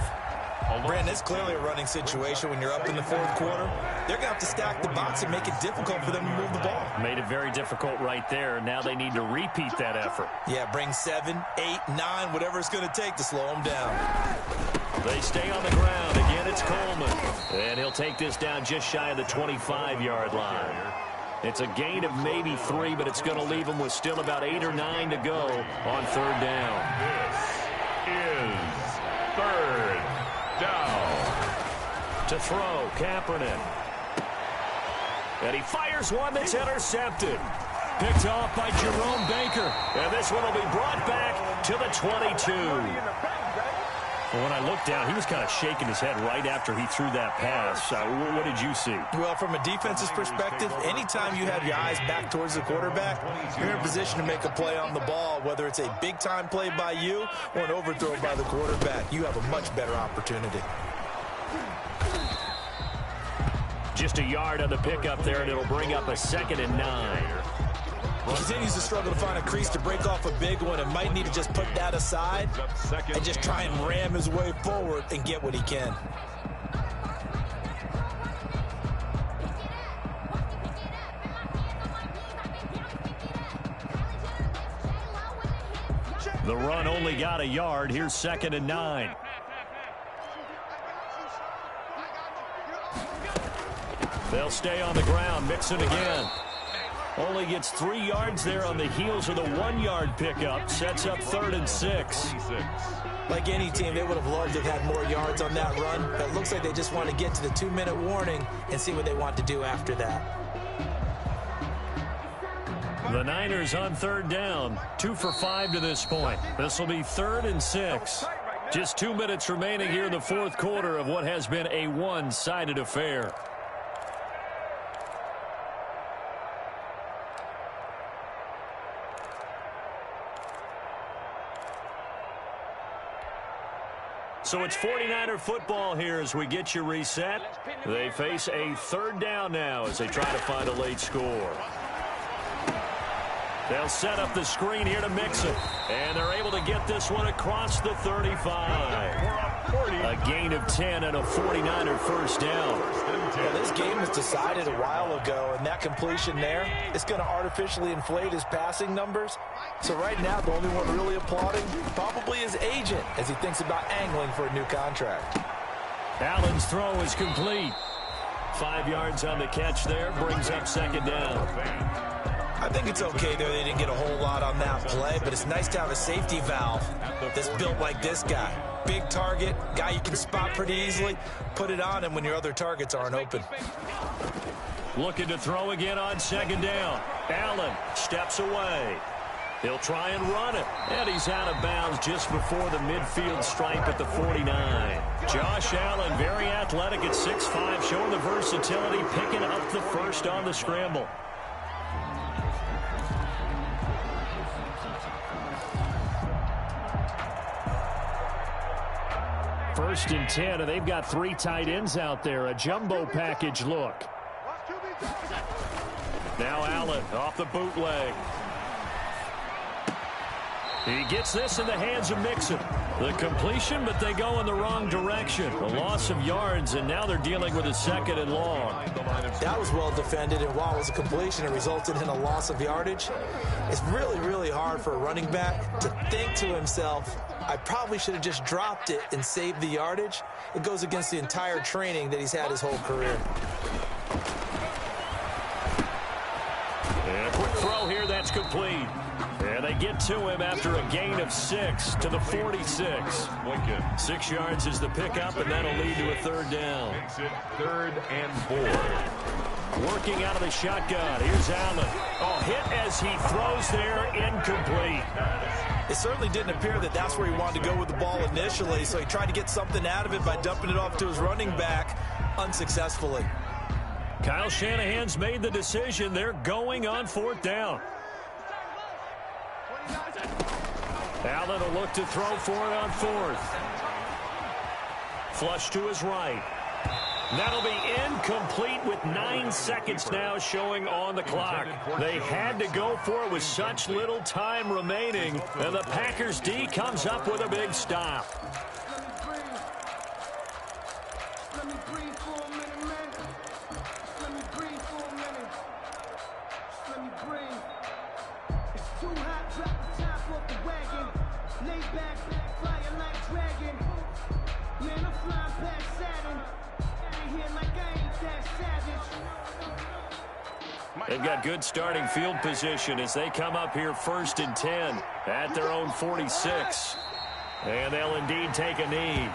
Brandon, it's clearly a running situation when you're up in the 4th quarter. They're going to have to stack the box and make it difficult for them to move the ball. Made it very difficult right there. Now they need to repeat that effort. Yeah, bring 7, 8, 9, whatever it's going to take to slow them down. They stay on the ground. Again, it's Coleman. And he'll take this down just shy of the 25-yard line. It's a gain of maybe 3, but it's going to leave them with still about 8 or 9 to go on 3rd down. This is 3rd down. To throw, Kaepernick. And he fires one that's intercepted. Picked off by Jerome Baker. And this one will be brought back to the 22. Well, when I looked down, he was kind of shaking his head right after he threw that pass. What did you see? Well, from a defense's perspective, anytime you have your eyes back towards the quarterback, you're in a position to make a play on the ball, whether it's a big-time play by you or an overthrow by the quarterback. You have a much better opportunity. Just a yard on the pickup there, and it'll bring up a 2nd and 9. He continues to struggle to find a crease to break off a big one and might need to just put that aside and just try and ram his way forward and get what he can. The run only got a yard. Here's 2nd and 9. They'll stay on the ground. Mixon again. Only gets 3 yards there on the heels of the 1-yard pickup. Sets up 3rd and 6. Like any team, they would have loved to have had more yards on that run. But it looks like they just want to get to the 2-minute warning and see what they want to do after that. The Niners on 3rd down. 2 for 5 to this point. This will be 3rd and 6. Just 2 minutes remaining here in the 4th quarter of what has been a one-sided affair. So it's 49er football here as we get you reset. They face a 3rd down now as they try to find a late score. They'll set up the screen here to Mixon. And they're able to get this one across the 35. A gain of 10 and a 49er first down. Well, this game was decided a while ago, and that completion there is going to artificially inflate his passing numbers. So right now, the only one really applauding probably his agent as he thinks about angling for a new contract. Allen's throw is complete. 5 yards on the catch there, brings up 2nd down. I think it's okay there. They didn't get a whole lot on that play, but it's nice to have a safety valve that's built like this guy. Big target, guy you can spot pretty easily. Put it on him when your other targets aren't open. Looking to throw again on 2nd down. Allen steps away. He'll try and run it. And he's out of bounds just before the midfield stripe at the 49. Josh Allen, very athletic at 6'5", showing the versatility, picking up the first on the scramble. First and 10, and they've got 3 tight ends out there. A jumbo package look. Now Allen off the bootleg. He gets this in the hands of Mixon. The completion, but they go in the wrong direction. A loss of yards, and now they're dealing with a 2nd and long. That was well defended, and while it was a completion, it resulted in a loss of yardage. It's really, really hard for a running back to think to himself, I probably should have just dropped it and saved the yardage. It goes against the entire training that he's had his whole career. And a quick throw here, that's complete. And they get to him after a gain of 6 to the 46. 6 yards is the pickup, and that'll lead to a 3rd down. Makes it 3rd and 4. Working out of the shotgun. Here's Allen. Oh, hit as he throws there, incomplete. It certainly didn't appear that that's where he wanted to go with the ball initially, so he tried to get something out of it by dumping it off to his running back unsuccessfully. Kyle Shanahan's made the decision. They're going on 4th down. Allen will look to throw for it on 4th. Flush to his right. That'll be incomplete with 9 seconds now showing on the clock. They had to go for it with such little time remaining, and the Packers D comes up with a big stop. Let me breathe for a minute, man. Let me breathe for a minute. Let me breathe. It's too hot, drop the top off the wagon. Lay back, fire like dragon. Man, I'm flying past Saturn. Here like I ain't that savage. They've got good starting field position as they come up here 1st and 10 at their own 46. And they'll indeed take a knee.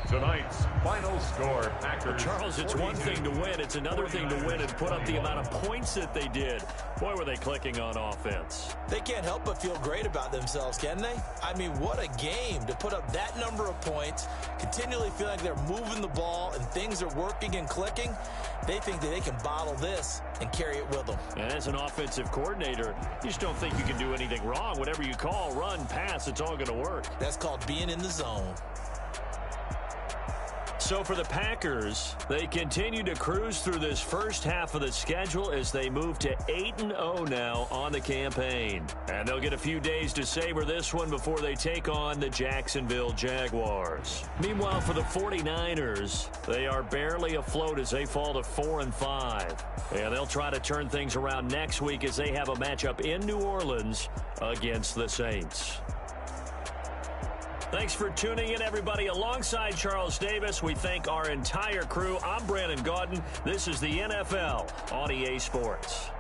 Tonight's final score, Packers. Charles, it's 42, one thing to win. It's another thing to win and put up the amount of points that they did. Boy, were they clicking on offense. They can't help but feel great about themselves, can they? I mean, what a game to put up that number of points, continually feel like they're moving the ball and things are working and clicking. They think that they can bottle this and carry it with them. And as an offensive coordinator, you just don't think you can do anything wrong. Whatever you call, run, pass, it's all going to work. That's called being in the zone. So for the Packers, they continue to cruise through this first half of the schedule as they move to 8-0 now on the campaign. And they'll get a few days to savor this one before they take on the Jacksonville Jaguars. Meanwhile, for the 49ers, they are barely afloat as they fall to 4-5. And they'll try to turn things around next week as they have a matchup in New Orleans against the Saints. Thanks for tuning in, everybody. Alongside Charles Davis, we thank our entire crew. I'm Brandon Gaudin. This is the NFL on EA Sports.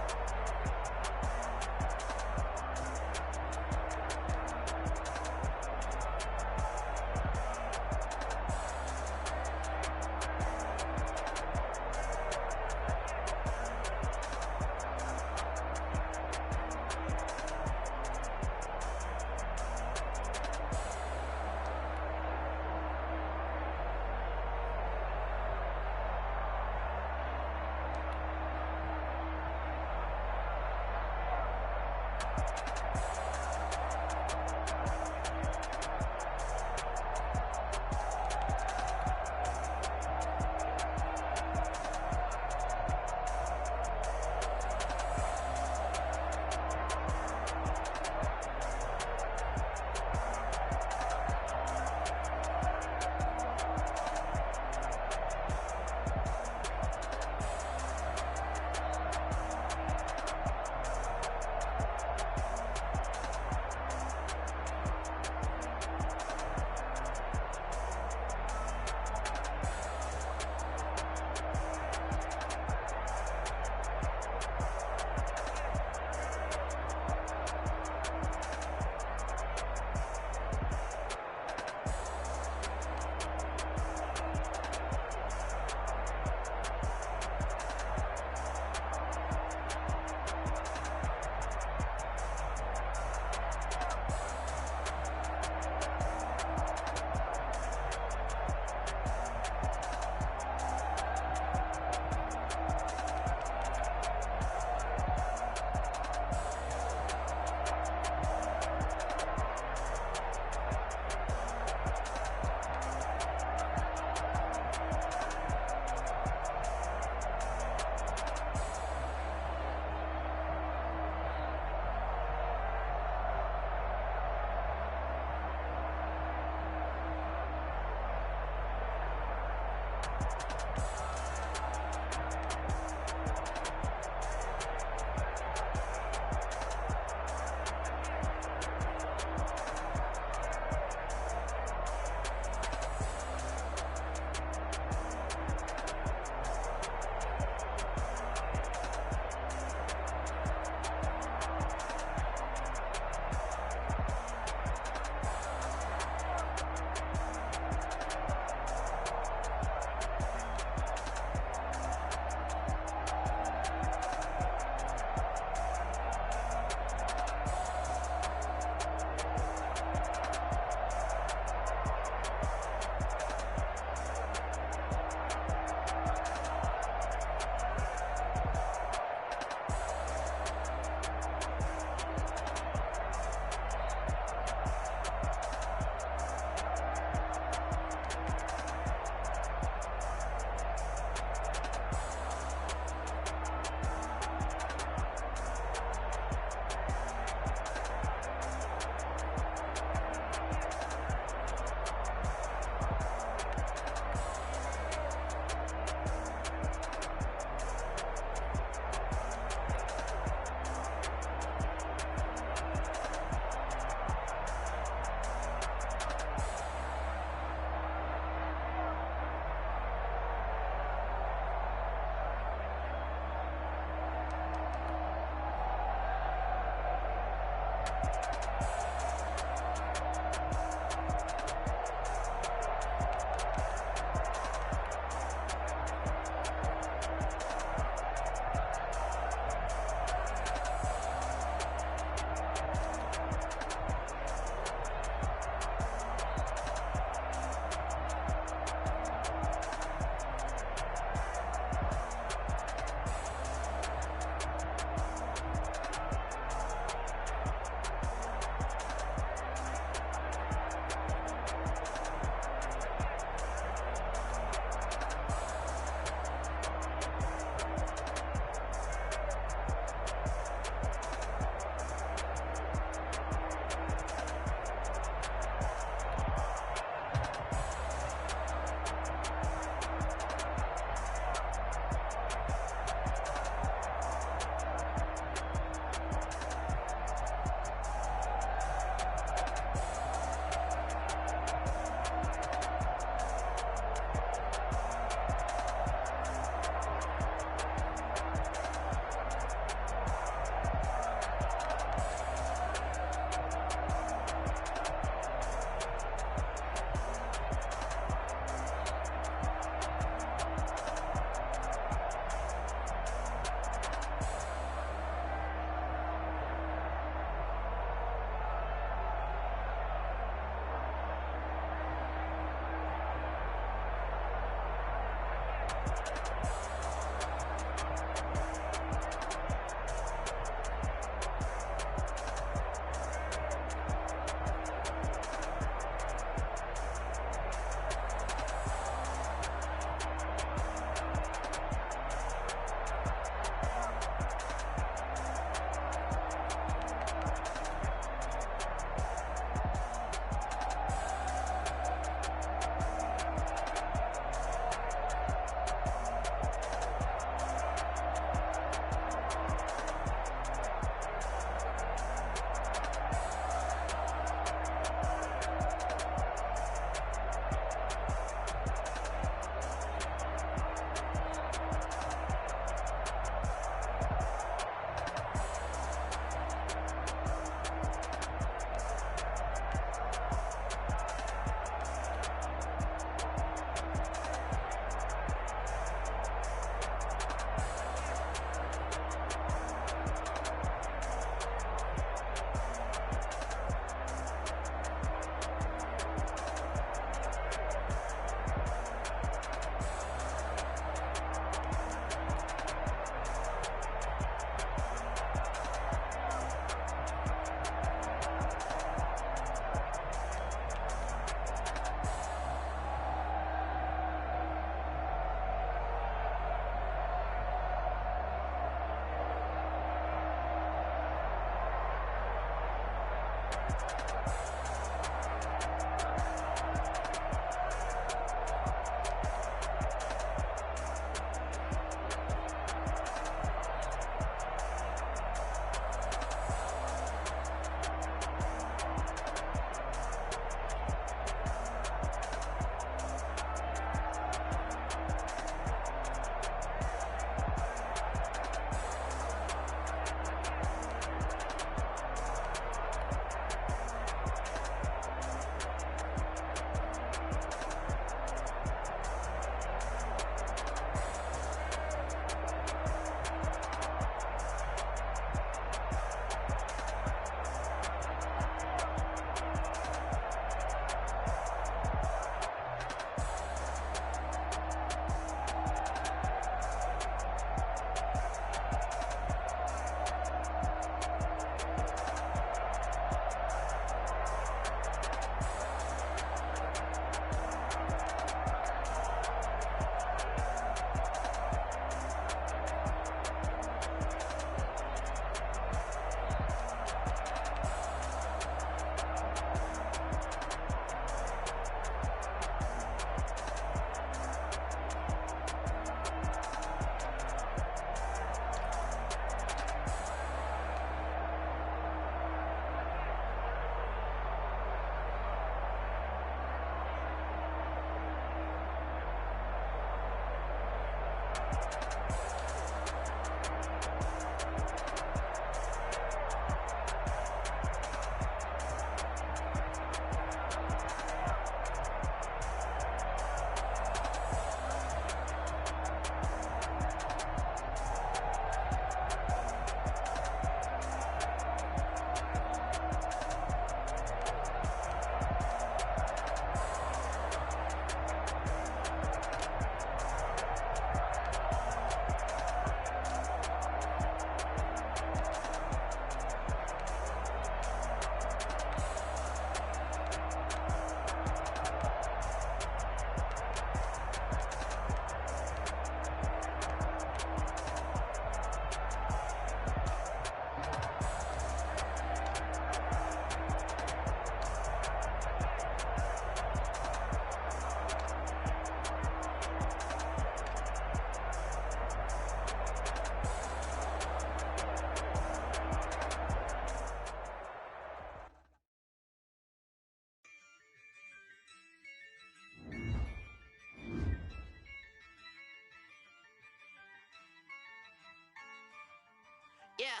Yeah,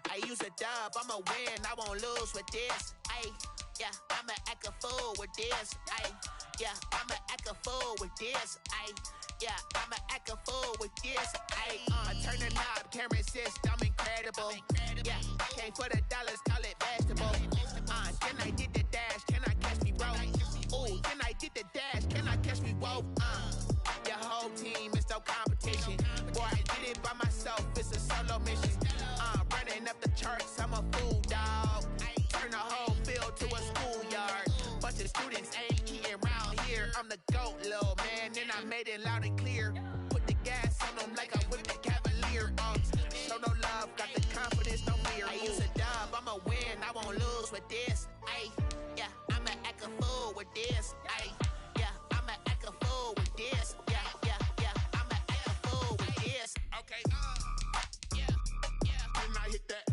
I use a dub, I'ma win, I won't lose with this. Yeah, I'ma act a fool with this. Yeah, I'ma act a fool with this. Yeah, I'ma act a fool with this. Turn the knob, camera assist, I'm incredible. Yeah, came for the dollars, call it vegetable. Then I did the dash, can I catch me, bro? Ooh, then I did the dash, can I catch me, whoa? Your whole team is no competition. Boy, I did it by myself, it's a solo mission. Running up the charts, I'm a fool, dog. Turn the whole field to a schoolyard. Bunch of students ain't eating round here. I'm the GOAT, little man, and I made it loud and clear. Put the gas on them like I whipped the Cavalier. Show no love, got the confidence, no fear. I use a dub, I'ma win, I won't lose with this. Yeah, I'ma act a fool with this. Yeah, I'ma act a fool with this. Yeah, I'ma act a fool with this. Okay, yeah, when I hit that,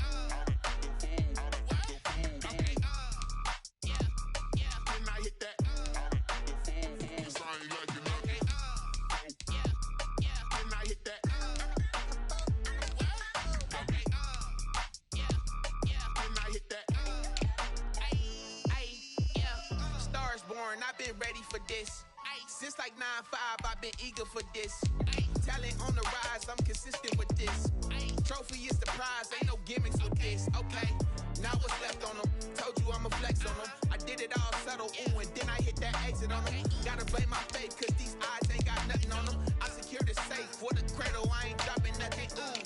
okay, yeah, when I hit that, it's I ain't like it, okay, yeah, when I hit that, okay, yeah, when I hit that, yeah, stars born, I've been ready for this. Since like 9-5, I've been eager for this. Talent on the rise, I'm consistent with this. Trophy is the prize, ain't no gimmicks with this. Okay, now what's left on them? Told you I'ma flex on them. I did it all subtle, ooh, and then I hit that exit on them. Gotta blame my faith, cause these odds ain't got nothing on them. I secure the safe for the cradle, I ain't dropping nothing, ooh.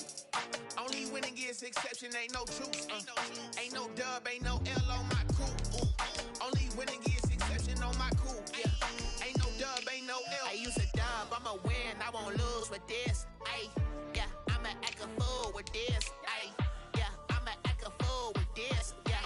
Only winning is exception, ain't no truth. Ain't no dub, ain't no L on my crew. Ooh. Only winning is exception on my crew, yeah. Ain't no dub, ain't no L. I use a dub, I'ma win, I won't lose with this. Yeah, I'ma act a fool with this. Yeah, I'ma act a fool with this. Yeah,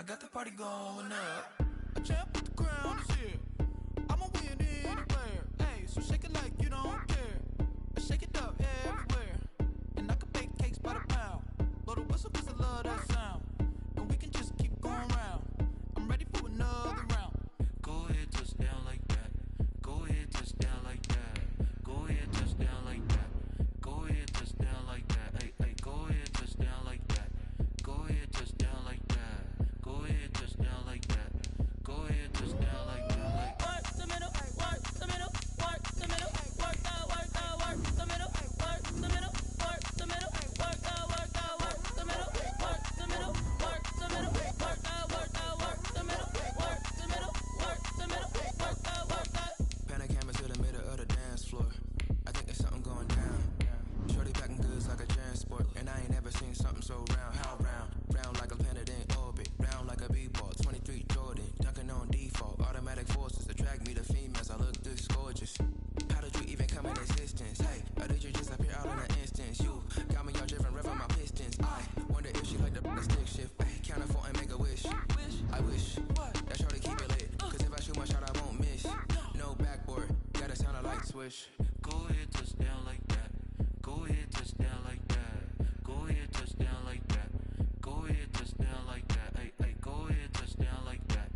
I got the party going up. A champ with the crown is here. I'ma win anywhere. Hey, so shake it like you don't care. I shake it up everywhere. And I can bake cakes by the pound. Blow the whistle 'cause I love that sound. And we can just keep going round. I'm ready for another round. Go ahead, touch down like that. Go ahead, touch down like that. Go ahead, touch down like that. Go ahead, touch down like that. Hey, hey, go ahead, touch down like that. Go ahead, touch down like that. Go ahead, touch down like that. Go ahead, touch down like that. Like work the middle, work the middle, work the middle, work the middle, work the middle, work the middle, work the middle, work the middle, work the middle, work the middle, work the middle, work the middle, work the. Pan a camera to the middle of the dance floor. I think there's something going down. Shorty packing goods like a transport, and I ain't never seen something so round. How round? Round like a planet in orbit, round like a b-ball. 23 Jordan, dunking on default. Automatic forces attract me to females. I look this gorgeous. How did you even come in existence? Hey, or did you just appear out in an instance? You got me all driven, revving my pistons. I wonder if she like the stick shift. Ay, count a phone and make a wish. I wish that shorty keep it lit. 'Cause if I shoot my shot, I won't miss. No backboard, gotta sound a light switch. Go ahead, touch down like that. Go ahead, touch down like that. Go ahead, touch down like that. Go ahead, touch down like that. Hey, hey, go ahead, touch down like that.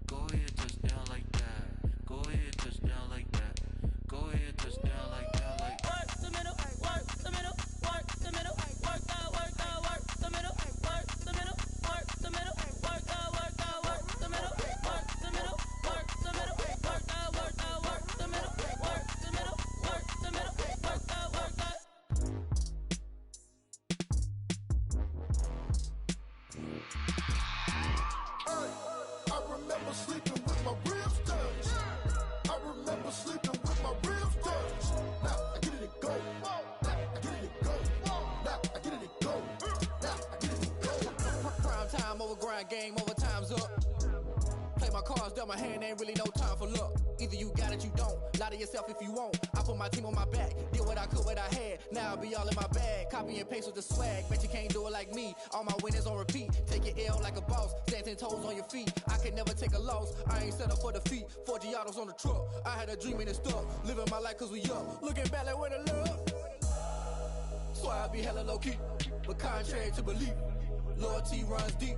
Go ahead, touch down like that. Go ahead, touch down like that. Go ahead, touch down like that. Like work the middle, work the middle, work the middle, work the middle, work the middle, work the middle, work the middle, work the middle, work the middle, work the middle, work the middle, work the middle, work the middle, work the middle, work the. I remember sleeping with my ribs touched. I remember sleeping with my ribs touched. Now I get it and go. Now I get it and go. Now I get it and go. Now I get it and go. Prime time over grind game, over time's up. Play my cards, dealt my hand, ain't really no time for luck. Either you got it, you don't. Lie to yourself if you won't. I put my team on my back, did what I could, what I had. Now I'll be all in my bag, copy and paste with the swag. Bet you can't do it like me. All my winners on repeat. Take your L like a boss, stand 10 toes on your feet. I can never take a loss. I ain't set up for defeat. 4 Giottos on the truck. I had a dream and it stuck. Living my life 'cause we up. Looking back like where the love. So I be hella low key, but contrary to belief, loyalty runs deep.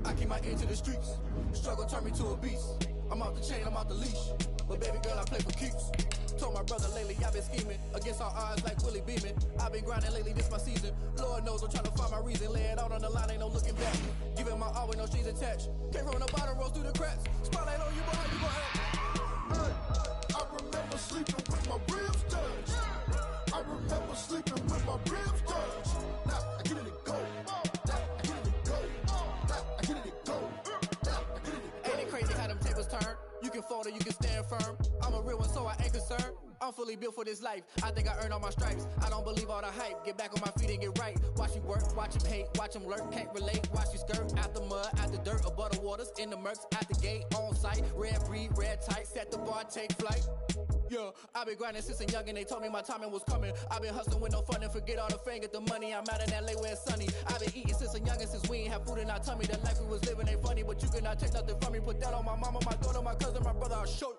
I keep my ear to the streets. Struggle turned me to a beast. I'm off the chain, I'm off the leash. But baby girl, I play for keeps. Told my brother lately, I've been scheming against all odds like Willie Beeman. I've been grinding lately, this my season. Lord knows I'm trying to find my reason. Lay it out on the line, ain't no looking back. Giving my all with no strings attached. Came from the bottom, rose through the cracks. Spotlight on you, boy, how you gon' act? I remember sleeping with my ribs touched. I remember sleeping with my ribs touched. Now I get it and go. Now I get it and go. Now I get it and go. Now I get it and go. Ain't it crazy how them tables turn? You can fold or you can stand firm. I'm a real one, so I ain't concerned. I'm fully built for this life. I think I earned all my stripes. I don't believe all the hype. Get back on my feet and get right. Watch you work, watch him hate, watch him lurk. Can't relate, watch you skirt. Out the mud, out the dirt, above the waters, in the murks, out the gate, on site. Red breed, red tight, set the bar, take flight. Yeah, I been grinding since a youngin', they told me my timing was coming. I been hustling with no fun and forget all the fame, get the money. I'm out in LA where it's sunny. I been eating since a youngin', since we ain't have food in our tummy. The life we was living ain't funny, but you cannot take nothing from me. Put that on my mama, my daughter, my cousin, my brother, I'll show you.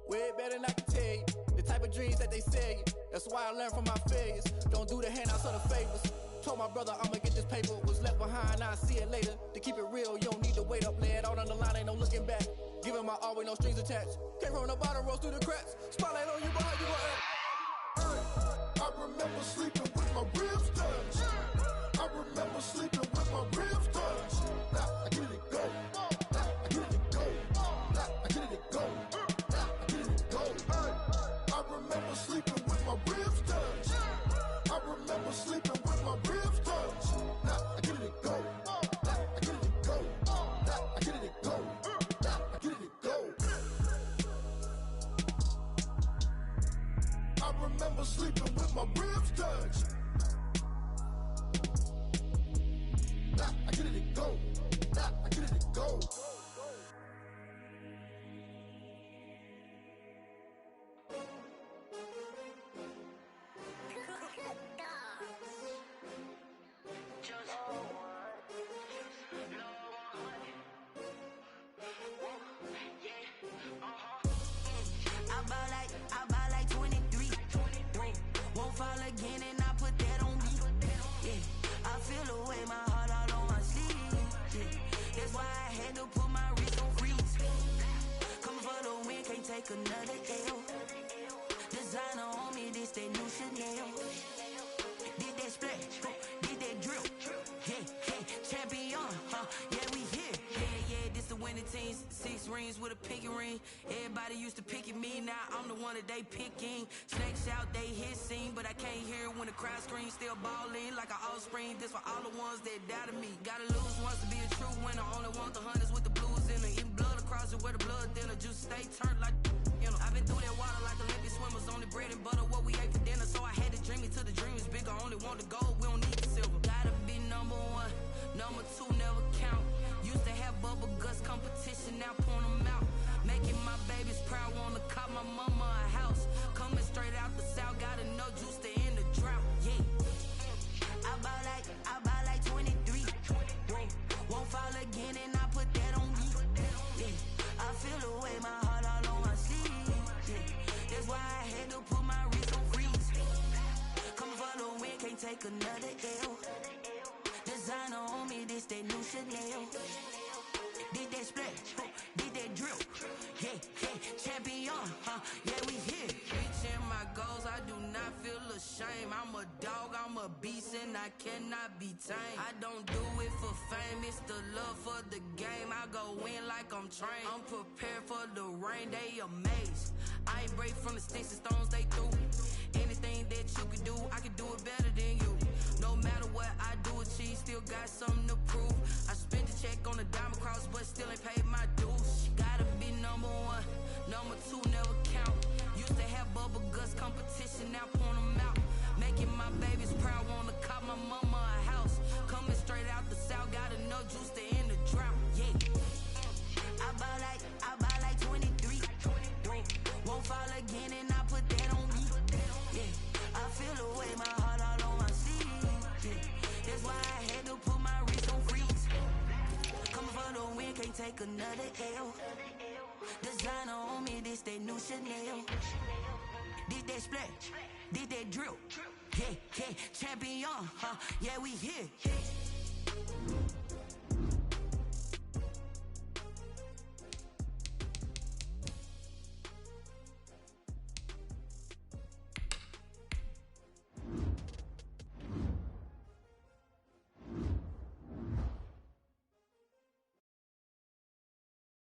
Way better than I can tell you. The type of dreams that they sell you. That's why I learned from my failures. Don't do the handouts or the favors. Told my brother I'ma get this paper. Was left behind, I'll see it later. To keep it real, you don't need to wait up. Lay it out on the line, ain't no looking back. Giving my all with no strings attached. Came from the bottom, rose through the cracks. Spotlight on you, boy, how you gon' act? I remember sleeping with my ribs touched. I remember sleeping with my ribs touched. Now I get it and go. Now I get it and go. Now I get it and go. Now I get it and go. I remember sleeping with my ribs touched. I remember sleeping with my ribs touched. Now I get it and go. Now I get it and go. Now I get it and go. Now I get it and go. I remember sleeping with my ribs touched. Now I take another L. Designer on me, this that new Chanel. Did that splash, did that drill. Yeah, champion, yeah, we here. Yeah, this the winning team. 6 rings with a pinky ring. Everybody used to pick at me, now I'm the one that they picking. Snakes out, they hit scene, but I can't hear it when the crowd screams. Still balling like an offspring. This for all the ones that doubted me. Gotta lose once to be a true winner. Only want the hunters with the blues in it. Eating blood across it where the blood thinner. Juice stay turned like, you know. I've been through that water like Olympic swimmers. Only bread and butter, what we ate for dinner. So I had to dream it till the dream is bigger. Only want the gold, we don't need the silver. Gotta be number 1, number 2 never count. Used to have bubble guts competition, now point them out. Making my babies proud, wanna cop my mama a house. Coming straight out the south, gotta know juice to end the drought. Yeah, I buy like 23. Won't fall again, and I put that on me. Yeah, I feel the way, my heart all on my sleeve. Yeah, that's why I had to put my wrist on freeze. Coming for the win, can't take another L. Designer on me, this that new Chanel. Did that splash, did that drill. Yeah, champion, yeah, we here. Reaching my goals, I do not feel ashamed. I'm a dog, I'm a beast, and I cannot be tamed. I don't do it for fame, it's the love for the game. I go in like I'm trained. I'm prepared for the rain, they amazed. I ain't break from the sticks and stones they threw. Anything that you can do, I can do it better than you. No matter what I do, achieve, still got something to prove. I spent the check on the diamond cross, but still ain't paid my dues. Gotta be number 1, number 2 never count. Used to have bubble guts competition, now point them out. Making my babies proud, wanna cop my mama a house. Coming straight out the south, gotta know juice to end the drought. Yeah, I buy like 23. Won't fall again, and I put that on me. Yeah, I feel the way, my heart all on my sleeve. Yeah, that's why I had to put my wrist on freeze. Coming for the win, can't take another L. Designer on me, this that new Chanel. Did that splash, did that drill. Yeah, champion, yeah, we here.